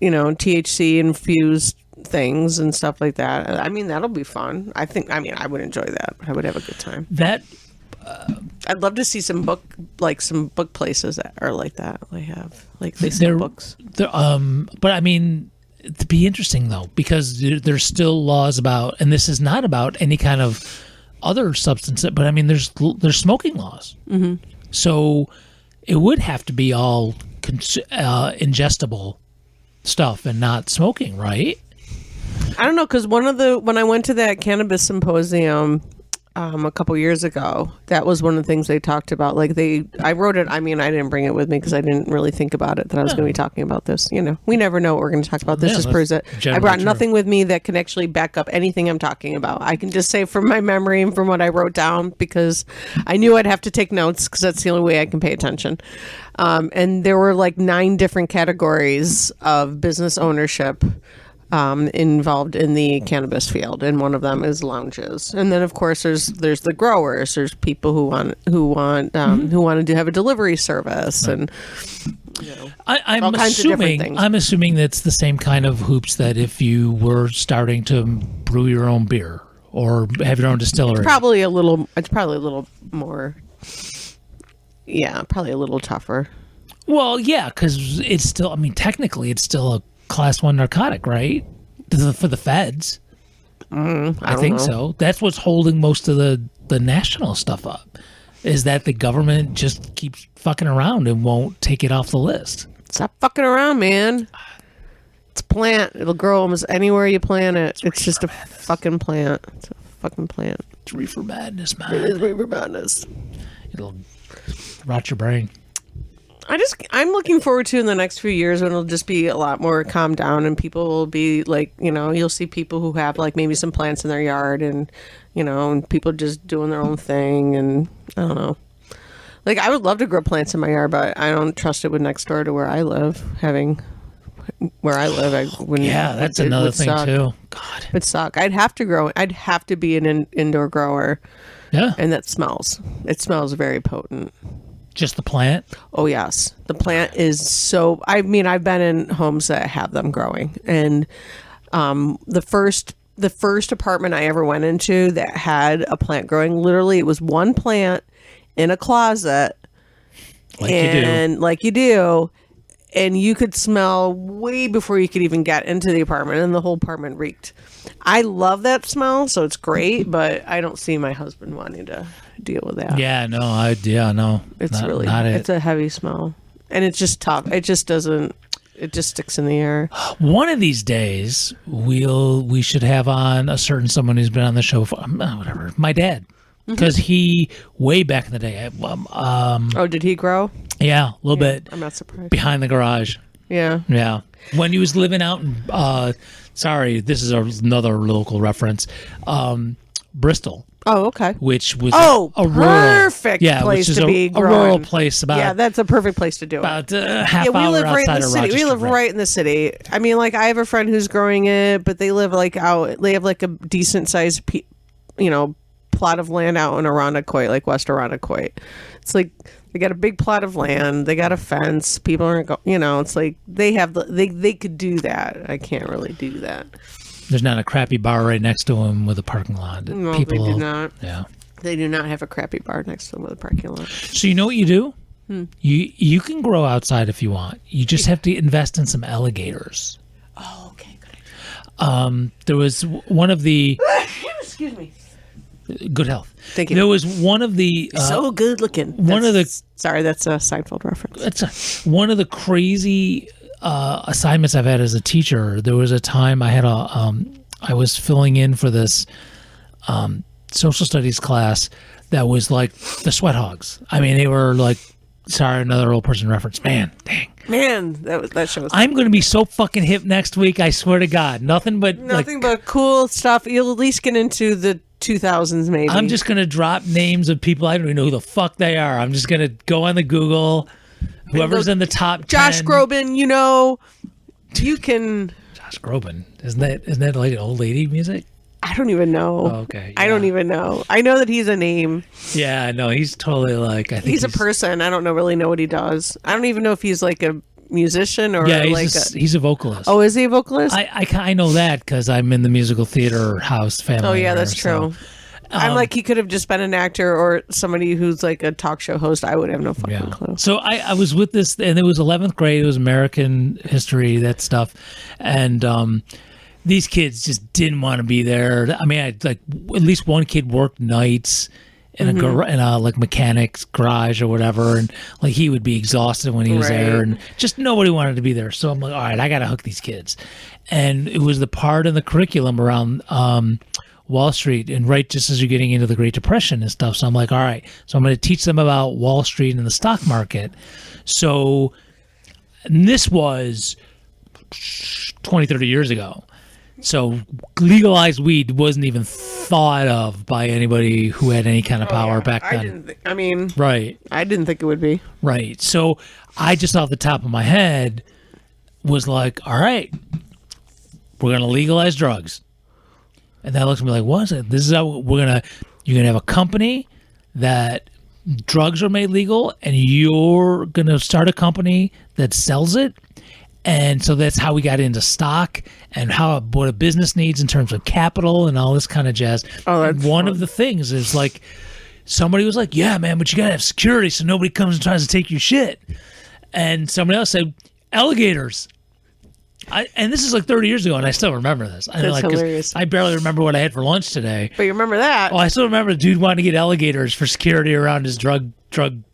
THC infused things and stuff like that. I mean, that'll be fun. I would enjoy that. I would have a good time. I'd love to see some book places that are like that. They sell books. But I mean, it'd be interesting though, because there's still laws about, and this is not about any kind of other substance, but I mean, there's smoking laws. Mm-hmm. So it would have to be all ingestible stuff and not smoking, right? I don't know, because when I went to that cannabis symposium a couple years ago, that was one of the things they talked about. I wrote it. I mean, I didn't bring it with me because I didn't really think about it that I was going to be talking about this. We never know what we're going to talk about. This just proves it. I brought nothing with me that can actually back up anything I'm talking about. I can just say from my memory and from what I wrote down, because I knew I'd have to take notes because that's the only way I can pay attention. And there were 9 different categories of business ownership involved in the cannabis field, and one of them is lounges. And then, of course, there's the growers. There's people who want to have a delivery service, and all kinds of different things. I'm assuming that's the same kind of hoops that if you were starting to brew your own beer or have your own distillery. It's probably a little more. Yeah, probably a little tougher. Well, yeah, because it's still. I mean, technically, it's still a Class 1 narcotic, right? For the feds. I think so. That's what's holding most of the national stuff up, is that the government just keeps fucking around and won't take it off the list. Stop fucking around, man. It's a plant. It'll grow almost anywhere you plant it. It's just a fucking plant. It's a fucking plant. It's reefer madness, man. It is reefer madness. It'll rot your brain. I'm looking forward to in the next few years when it'll just be a lot more calmed down, and people will be you'll see people who have maybe some plants in their yard, and and people just doing their own thing, and I don't know. I would love to grow plants in my yard, but I don't trust it with next door to where I live. Where I live, I wouldn't. Yeah, that's another thing suck. too. God, it'd suck. I'd have to grow. I'd have to be an indoor grower. Yeah, and that smells. It smells very potent. Just the plant? Oh, yes. The plant is so... I mean, I've been in homes that have them growing. And the first apartment I ever went into that had a plant growing, literally, it was one plant in a closet. Like you do. And you could smell way before you could even get into the apartment. And the whole apartment reeked. I love that smell, so it's great. But I don't see my husband wanting to deal with that. Yeah, no. It's it's a heavy smell, and it's just tough. It just sticks in the air. One of these days we should have on a certain someone who's been on the show for whatever, my dad, because he way back in the day did he grow? Yeah, a little bit. I'm not surprised. Behind the garage. Yeah When he was living out in sorry, this is another local reference, Bristol. Oh, okay. Which was a perfect rural, place to be growing. A rural place that's a perfect place to do it. About a half hour live right outside in the of city. Rochester. We live right in the city. I mean, I have a friend who's growing it, but they live out. They have a decent sized, plot of land out in Irondequoit, West Irondequoit. It's they got a big plot of land. They got a fence. People aren't it's they have they could do that. I can't really do that. There's not a crappy bar right next to him with a parking lot. No, they do not. Yeah. They do not have a crappy bar next to them with a parking lot. So you know what you do? You can grow outside if you want. You just have to invest in some alligators. Oh, okay. Good idea. There was one of the... Excuse me. Good health. Thank you. There was one of the... so good looking. Sorry, that's a Seinfeld reference. That's one of the crazy... assignments I've had as a teacher. There was a time I had I was filling in for this social studies class that was like the Sweat Hogs. I mean, they were sorry, another old person reference. Man, dang. Man, that show was... I'm going to be so fucking hip next week. I swear to God, nothing but cool stuff. You'll at least get into the 2000s, maybe. I'm just going to drop names of people I don't even know who the fuck they are. I'm just going to go on the Google. Whoever's in the top 10. Josh Groban, you can... Josh Groban. Isn't that like an old lady music? I don't even know. Oh, okay, I don't yeah. even know. I know that he's a name. Yeah, no, he's totally like I think He's a person. I don't really know what he does. I don't even know if he's like a musician or Yeah, like he's a vocalist. Oh, is he a vocalist? I know that because I'm in the musical theater house family. Oh yeah, there, that's so- true. I'm like, he could have just been an actor or somebody who's like a talk show host. I would have no fucking clue. So I was with this, and it was 11th grade. It was American history, that stuff, and these kids just didn't want to be there. I mean, I like at least one kid worked nights in a like mechanic's garage or whatever, and like he would be exhausted when he was there, and just nobody wanted to be there. So I'm like, all right, I got to hook these kids, and it was the part in the curriculum around Wall Street, and right just as you're getting into the Great Depression and stuff. So I'm like, all right, so I'm going to teach them about Wall Street and the stock market. So and this was 20, 30 years ago. So legalized weed wasn't even thought of by anybody who had any kind of power back then. Right. I didn't think it would be. Right. So I just off the top of my head was like, all right, we're going to legalize drugs. And that looks at me like, what is it? This is how you're going to have a company that drugs are made legal, and you're going to start a company that sells it. And so that's how we got into stock and what a business needs in terms of capital and all this kind of jazz. Oh, that's one of the things is like, somebody was like, yeah, man, but you got to have security so nobody comes and tries to take your shit. And somebody else said, alligators. And this is like 30 years ago, and I still remember this. That's hilarious. I barely remember what I had for lunch today. But you remember that? Oh, I still remember the dude wanting to get alligators for security around his drug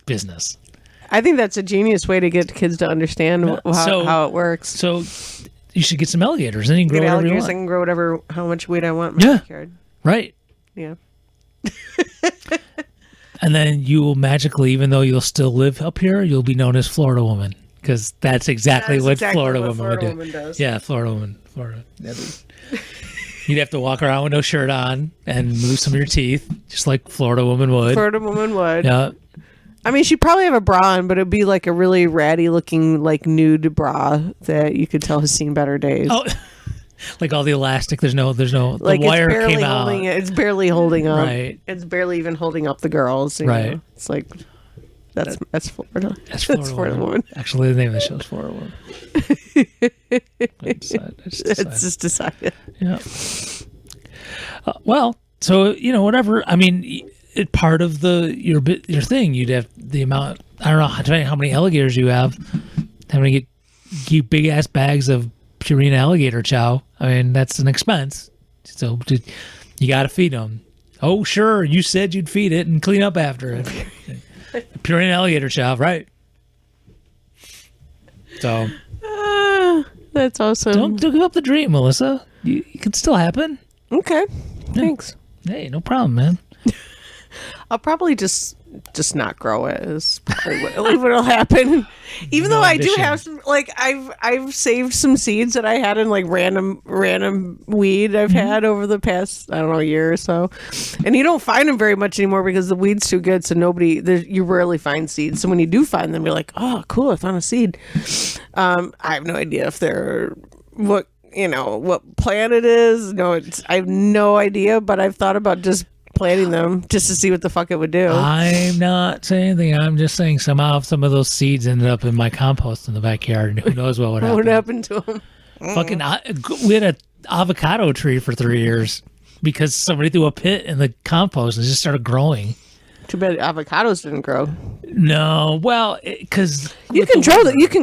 business. I think that's a genius way to get kids to understand how it works. So you should get some alligators, and you can grow Get whatever you alligators, I want. can grow how much weed I want in my Yeah. backyard. Right. Yeah. And then you will magically, even though you'll still live up here, you'll be known as Florida woman, because that's exactly what Florida woman would do. Does. Yeah, Florida woman. Florida. You'd have to walk around with no shirt on and lose some of your teeth, just like Florida woman would. Florida woman would. Yeah. I mean, she'd probably have a bra on, but it'd be like a really ratty looking, like nude bra that you could tell has seen better days. Oh, like all the elastic. There's no. Like The wire it's barely came out. holding it. It's barely holding up. Right. It's barely even holding up the girls. You Right. know? It's like that's Florida. That's Florida, woman. Actually, the name of the show is Florida Woman. I It's just decided. Yeah. Well, so whatever. I mean, part of your thing, you'd have the amount. I don't know depending on how many alligators you have. Having to get big ass bags of Purina alligator chow. I mean, that's an expense. So you got to feed them. Oh, sure. You said you'd feed it and clean up after it. Purina alligator chow, right? So That's awesome. don't give up the dream, Melissa. It can still happen. Okay. Thanks. Hey, no problem, man. I'll probably just not grow it. Is probably what'll happen. Even though I do ambition. have some, like I've saved some seeds that I had in like random weed I've had over the past year or so, and you don't find them very much anymore because the weed's too good. So you rarely find seeds. So when you do find them, you're like, oh, cool, I found a seed. I have no idea if they're what plant it is. No, I have no idea. But I've thought about just planting them just to see what the fuck it would do. I'm not saying anything. I'm just saying somehow some of those seeds ended up in my compost in the backyard, and who knows what would happen. What happened to them? Fucking, we had an avocado tree for 3 years because somebody threw a pit in the compost and it just started growing. Too bad avocados didn't grow. No, well, because You can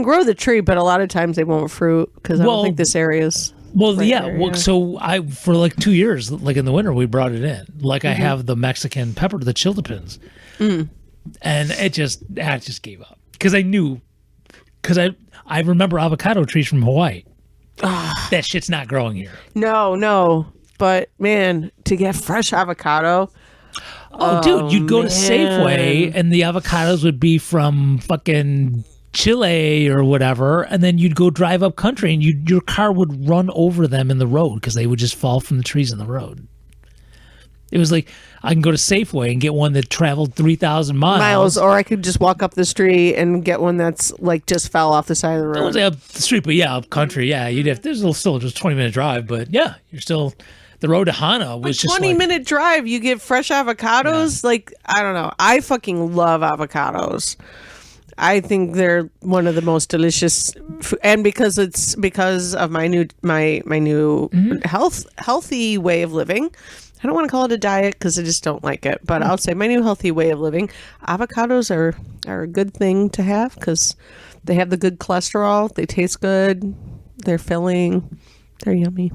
grow the tree, but a lot of times they won't fruit because I don't think this area's. Well, right yeah. there, Well, so for like 2 years, like in the winter, we brought it in. Like I have the Mexican pepper, the chiltepins, and I just gave up because I knew, because I remember avocado trees from Hawaii. That shit's not growing here. No, but man, to get fresh avocado. Oh, dude, you'd go to Safeway and the avocados would be from fucking Chile or whatever, and then you'd go drive up country and your car would run over them in the road because they would just fall from the trees in the road. It was like I can go to Safeway and get one that traveled 3,000 miles. Or I could just walk up the street and get one that's like just fell off the side of the I wouldn't road. say up the street, but yeah, up country. Yeah, there's still just 20-minute drive, but yeah, you're still. the road to Hana was just 20-minute drive, you get fresh avocados. Like, I don't know. I fucking love avocados. I think they're one of the most delicious, and because of my new healthy way of living. I don't want to call it a diet because I just don't like it, but I'll say my new healthy way of living. Avocados are a good thing to have because they have the good cholesterol. They taste good. They're filling. They're yummy.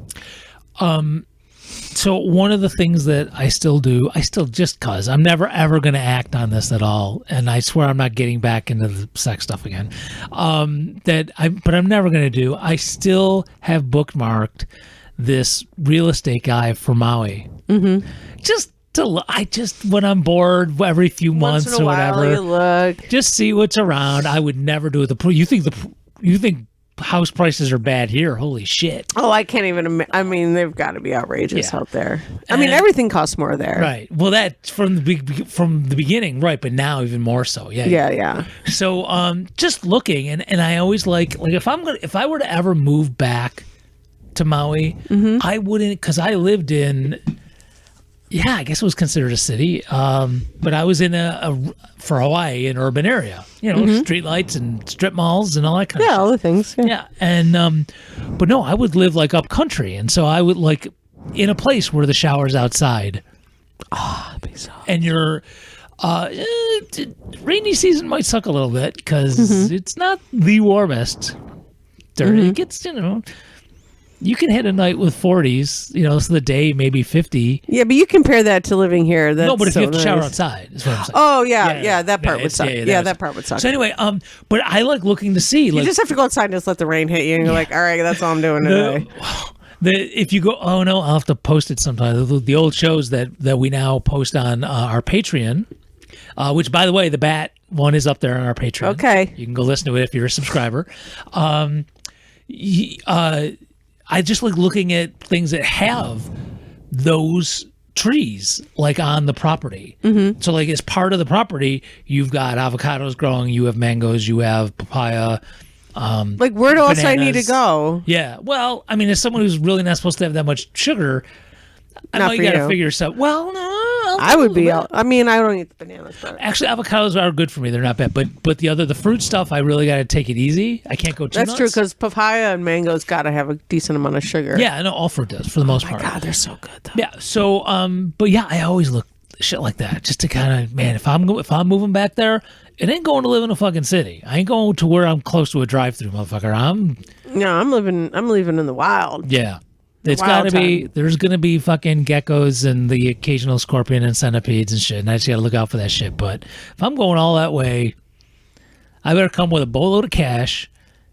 So one of the things that I still do, just cause I'm never ever going to act on this at all, and I swear I'm not getting back into the sex stuff again. But I'm never going to do. I still have bookmarked this real estate guy for Maui. Mm-hmm. I just when I'm bored every few months Once in a or while, whatever, you look. just see what's around. I would never do it. You think house prices are bad here? Holy shit! Oh, I can't even. I mean, they've got to be outrageous Yeah. out there. I mean, everything costs more there. Right. Well, that's from the beginning, right? But now even more so. Yeah. Yeah. So, just looking, and I always like if I were to ever move back to Maui, I wouldn't, because I lived in. Yeah, I guess it was considered a city, but I was in for Hawaii, an urban area. You know, street lights and strip malls and all that kind of Yeah, stuff. all the things. Yeah, and but no, I would live like up country, and so I would like in a place where the shower's outside. That'd be so. And your rainy season might suck a little bit because it's not the warmest. It gets, you can hit a night with 40s, so the day maybe 50. Yeah, but you compare that to living here. That's No, but if so you have to shower nice. outside, is what I'm saying. Oh yeah, that part would it's- suck. yeah, That part would suck. So anyway, but I like looking to see. You Like, just have to go outside and just let the rain hit you, and you're like, all right, that's all I'm doing today. if you go, oh no, I'll have to post it sometime. The old shows that we now post on our Patreon, which by the way, the Bat one is up there on our Patreon. Okay. You can go listen to it if you're a subscriber. I just like looking at things that have those trees like on the property. So like as part of the property, you've got avocados growing, you have mangoes, you have papaya. Like, where else do I need to bananas. go? Yeah. Well, I mean, as someone who's really not supposed to have that much sugar, I Not know you for got to you. figure stuff. Well, no, I would be. I mean, I don't eat the bananas, but Actually, avocados are good for me. They're not bad. But the fruit stuff, I really got to take it easy. I can't go too that's nuts. true because papaya and mango's got to have a decent amount of sugar. Yeah, I know all fruit does for the most part. God, they're so good though. Yeah. So, but yeah, I always look shit like that just to kind of, man, if I'm moving back there, it ain't going to live in a fucking city. I ain't going to where I'm close to a drive-through, motherfucker. No, I'm living in the wild. Yeah. It's Wild got to be, time. there's going to be fucking geckos and the occasional scorpion and centipedes and shit, and I just got to look out for that shit. But if I'm going all that way, I better come with a boatload of cash,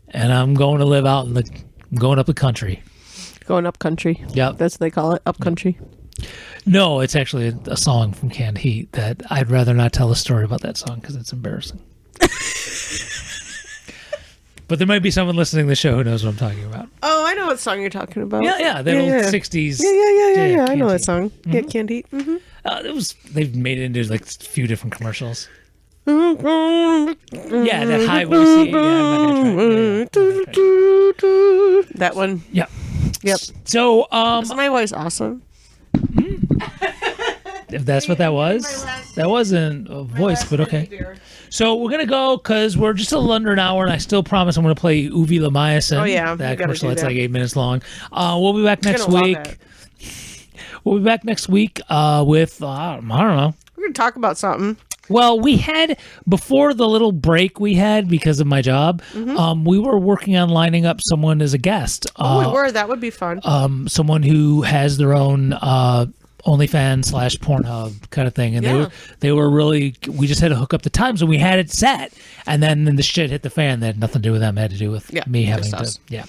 and I'm going to live out going up the country. Going up country. Yep. That's what they call it, up country. No, it's actually a song from Canned Heat that I'd rather not tell a story about that song because it's embarrassing. But there might be someone listening to the show who knows what I'm talking about. Oh, I know what song you're talking about. Yeah, that old 60s. Yeah. I Canned know that Heat. song. Yeah, Candy. They've made it into like a few different commercials. Mm-hmm. Yeah, that high voice. Yeah, I'm not gonna try. That one. Yeah. Yep. So, Is my voice awesome? if that's what that was, that wasn't a voice, but okay. So we're gonna go because we're just a little under an hour, and I still promise I'm gonna play Uvi Lamyasin. Oh, yeah, we that gotta commercial. do It's that. like 8 minutes long. We'll be back next Gonna love week. it. We'll be back next week with I don't know. We're gonna talk about something. Well, we had before the little break we had because of my job. We were working on lining up someone as a guest. Oh, we were. That would be fun. Someone who has their own OnlyFans / Pornhub kind of thing, and Yeah. they were really. We just had to hook up the times, and we had it set, and then the shit hit the fan. That had nothing to do with them. It had to do with Yeah, me having just to. us. Yeah.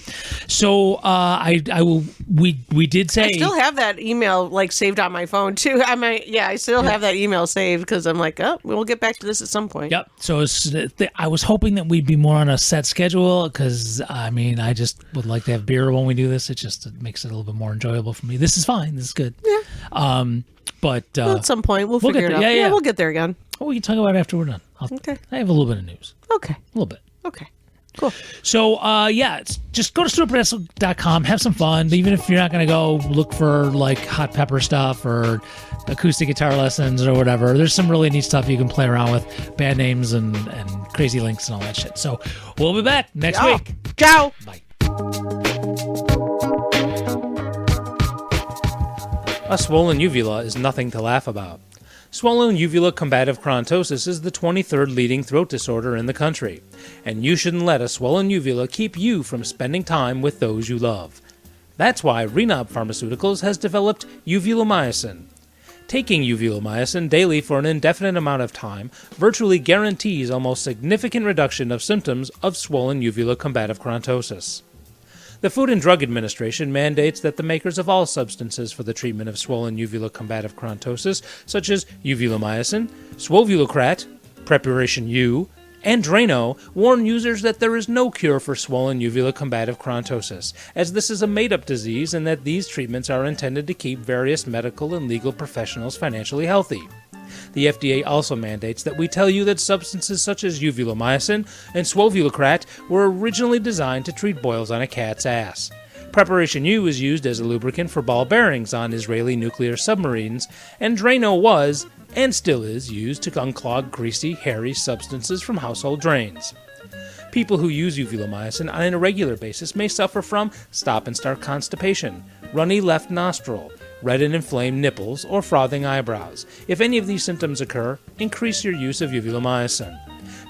So I will. We did say. I still have that email like saved on my phone too. I still have that email saved because I'm like, oh, we'll get back to this at some point. Yep. So I was hoping that we'd be more on a set schedule because I mean I just would like to have beer when we do this. It makes it a little bit more enjoyable for me. This is fine. This is good. Yeah. But Well, at some point, we'll we'll figure get it there. out. Yeah, yeah. We'll get there again. we can talk about it after we're done. Okay. I have a little bit of news. Okay. A little bit. Okay. Cool. So, just go to stuartbledsoe.com, have some fun. Even if you're not going to go look for like hot pepper stuff or acoustic guitar lessons or whatever, there's some really neat stuff you can play around with, band names and crazy links and all that shit. So we'll be back next week. Ciao. Bye. A swollen uvula is nothing to laugh about. Swollen uvula combative chrontosis is the 23rd leading throat disorder in the country, and you shouldn't let a swollen uvula keep you from spending time with those you love. That's why Renob Pharmaceuticals has developed uvulomycin. Taking uvulomycin daily for an indefinite amount of time virtually guarantees a most significant reduction of symptoms of swollen uvula combative chrontosis. The Food and Drug Administration mandates that the makers of all substances for the treatment of swollen uvula combative chrontosis, such as uvulomycin, Swovucrat, Preparation U, and Drano, warn users that there is no cure for swollen uvula combative chrontosis, as this is a made-up disease and that these treatments are intended to keep various medical and legal professionals financially healthy. The FDA also mandates that we tell you that substances such as uvulomycin and Swovucrat were originally designed to treat boils on a cat's ass. Preparation U is used as a lubricant for ball bearings on Israeli nuclear submarines, and Drano was, and still is, used to unclog greasy, hairy substances from household drains. People who use uvulomycin on an irregular basis may suffer from stop and start constipation, runny left nostril, red and inflamed nipples, or frothing eyebrows. If any of these symptoms occur, increase your use of uvulomycin.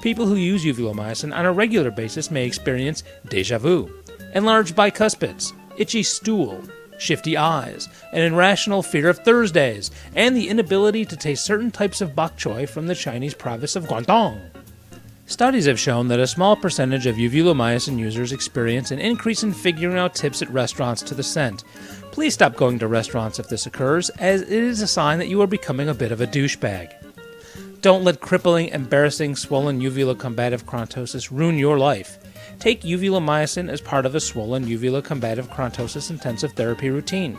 People who use uvulomycin on a regular basis may experience déjà vu, enlarged bicuspids, itchy stool, shifty eyes, an irrational fear of Thursdays, and the inability to taste certain types of bok choy from the Chinese province of Guangdong. Studies have shown that a small percentage of uvulomycin users experience an increase in figuring out tips at restaurants to the cent. Please stop going to restaurants if this occurs, as it is a sign that you are becoming a bit of a douchebag. Don't let crippling, embarrassing, swollen uvula combative chrontosis ruin your life. Take uvulomycin as part of a swollen uvula combative chrontosis intensive therapy routine.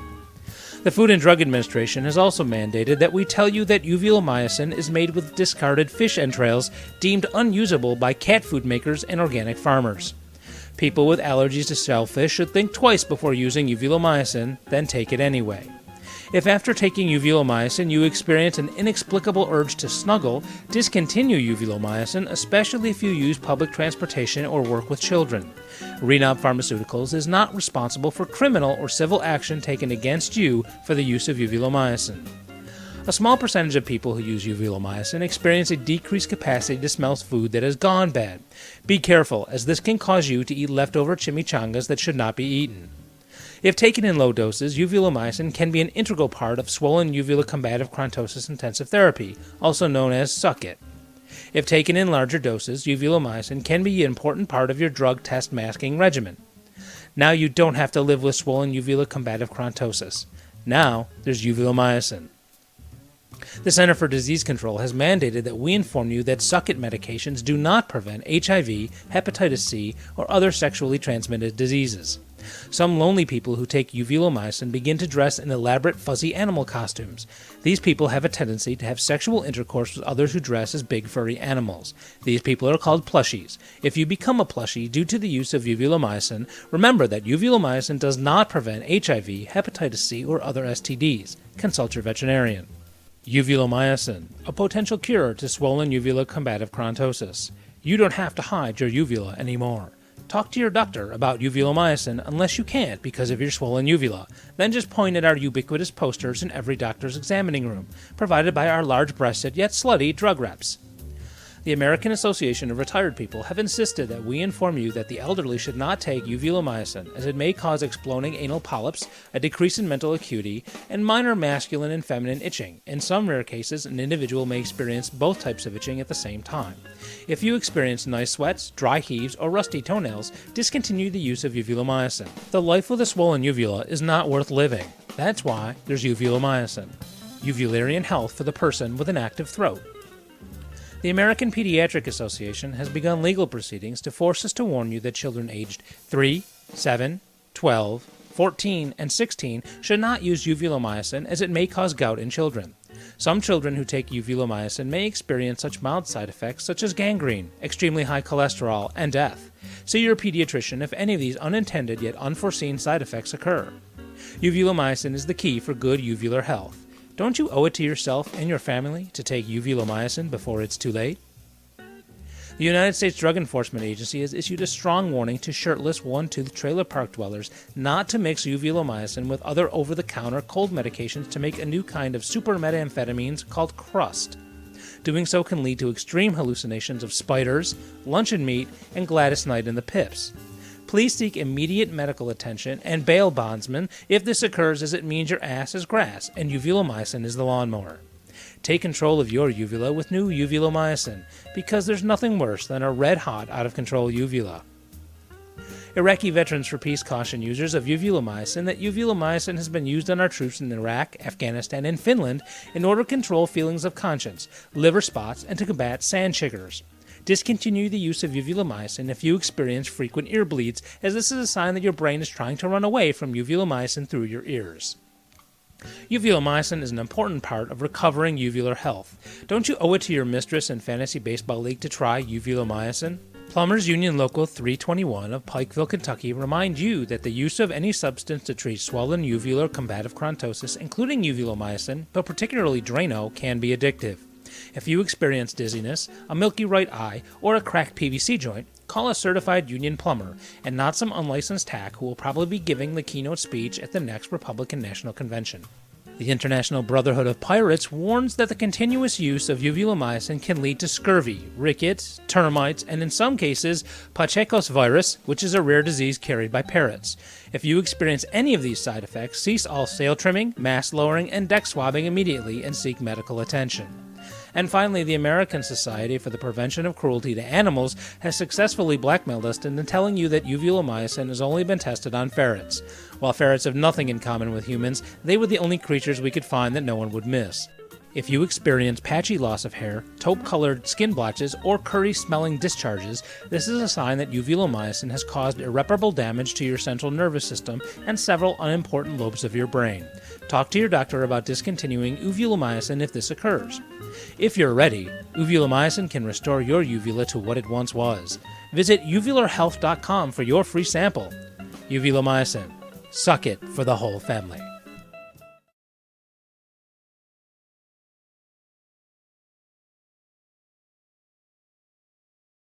The Food and Drug Administration has also mandated that we tell you that uvulomycin is made with discarded fish entrails deemed unusable by cat food makers and organic farmers. People with allergies to shellfish should think twice before using uvulomycin, then take it anyway. If after taking uvulomycin you experience an inexplicable urge to snuggle, discontinue uvulomycin, especially if you use public transportation or work with children. Renob Pharmaceuticals is not responsible for criminal or civil action taken against you for the use of uvulomycin. A small percentage of people who use uvulomycin experience a decreased capacity to smell food that has gone bad. Be careful, as this can cause you to eat leftover chimichangas that should not be eaten. If taken in low doses, uvulomycin can be an integral part of swollen uvula combative chrontosis intensive therapy, also known as SUCK-IT. If taken in larger doses, uvulomycin can be an important part of your drug test masking regimen. Now you don't have to live with swollen uvula combative chrontosis. Now there's uvulomycin. The Center for Disease Control has mandated that we inform you that SUCK-IT medications do not prevent HIV, hepatitis C, or other sexually transmitted diseases. Some lonely people who take uvulomycin begin to dress in elaborate fuzzy animal costumes. These people have a tendency to have sexual intercourse with others who dress as big furry animals. These people are called plushies. If you become a plushie due to the use of uvulomycin, remember that uvulomycin does not prevent HIV, hepatitis C, or other STDs. Consult your veterinarian. Uvulomycin, a potential cure to swollen uvula combative chrontosis. You don't have to hide your uvula anymore. Talk to your doctor about uvulomycin unless you can't because of your swollen uvula. Then just point at our ubiquitous posters in every doctor's examining room, provided by our large-breasted yet slutty drug reps. The American Association of Retired People have insisted that we inform you that the elderly should not take uvulomycin, as it may cause exploding anal polyps, a decrease in mental acuity, and minor masculine and feminine itching. In some rare cases, an individual may experience both types of itching at the same time. If you experience nice sweats, dry heaves, or rusty toenails, discontinue the use of uvulomycin. The life with a swollen uvula is not worth living. That's why there's uvulomycin. Uvularian health for the person with an active throat. The American Pediatric Association has begun legal proceedings to force us to warn you that children aged 3, 7, 12, 14, and 16 should not use uvulomycin as it may cause gout in children. Some children who take uvulomycin may experience such mild side effects such as gangrene, extremely high cholesterol, and death. See your pediatrician if any of these unintended yet unforeseen side effects occur. Uvulomycin is the key for good uvular health. Don't you owe it to yourself and your family to take uvulomycin before it's too late? The United States Drug Enforcement Agency has issued a strong warning to shirtless, one-tooth trailer park dwellers not to mix uvulomycin with other over-the-counter cold medications to make a new kind of super methamphetamines called crust. Doing so can lead to extreme hallucinations of spiders, luncheon meat, and Gladys Knight and the Pips. Please seek immediate medical attention and bail bondsman if this occurs, as it means your ass is grass and uvulomycin is the lawnmower. Take control of your uvula with new uvulomycin, because there's nothing worse than a red-hot, out-of-control uvula. Iraqi Veterans for Peace caution users of uvulomycin that uvulomycin has been used on our troops in Iraq, Afghanistan, and Finland in order to control feelings of conscience, liver spots, and to combat sand chiggers. Discontinue the use of uvulomycin if you experience frequent ear bleeds, as this is a sign that your brain is trying to run away from uvulomycin through your ears. Uvulomycin is an important part of recovering uvular health. Don't you owe it to your mistress in Fantasy Baseball League to try uvulomycin? Plumbers Union Local 321 of Pikeville, Kentucky remind you that the use of any substance to treat swollen uvular combative chrontosis, including uvulomycin, but particularly Drano, can be addictive. If you experience dizziness, a milky right eye, or a cracked PVC joint, call a certified union plumber, and not some unlicensed hack who will probably be giving the keynote speech at the next Republican National Convention. The International Brotherhood of Pirates warns that the continuous use of uvulomycin can lead to scurvy, rickets, termites, and in some cases, Pacheco's virus, which is a rare disease carried by parrots. If you experience any of these side effects, cease all sail trimming, mast lowering, and deck swabbing immediately and seek medical attention. And finally, the American Society for the Prevention of Cruelty to Animals has successfully blackmailed us into telling you that uvulomycin has only been tested on ferrets. While ferrets have nothing in common with humans, they were the only creatures we could find that no one would miss. If you experience patchy loss of hair, taupe-colored skin blotches, or curry-smelling discharges, this is a sign that uvulomycin has caused irreparable damage to your central nervous system and several unimportant lobes of your brain. Talk to your doctor about discontinuing uvulomycin if this occurs. If you're ready, uvulomycin can restore your uvula to what it once was. Visit uvularhealth.com for your free sample. Uvulomycin. Suck it for the whole family.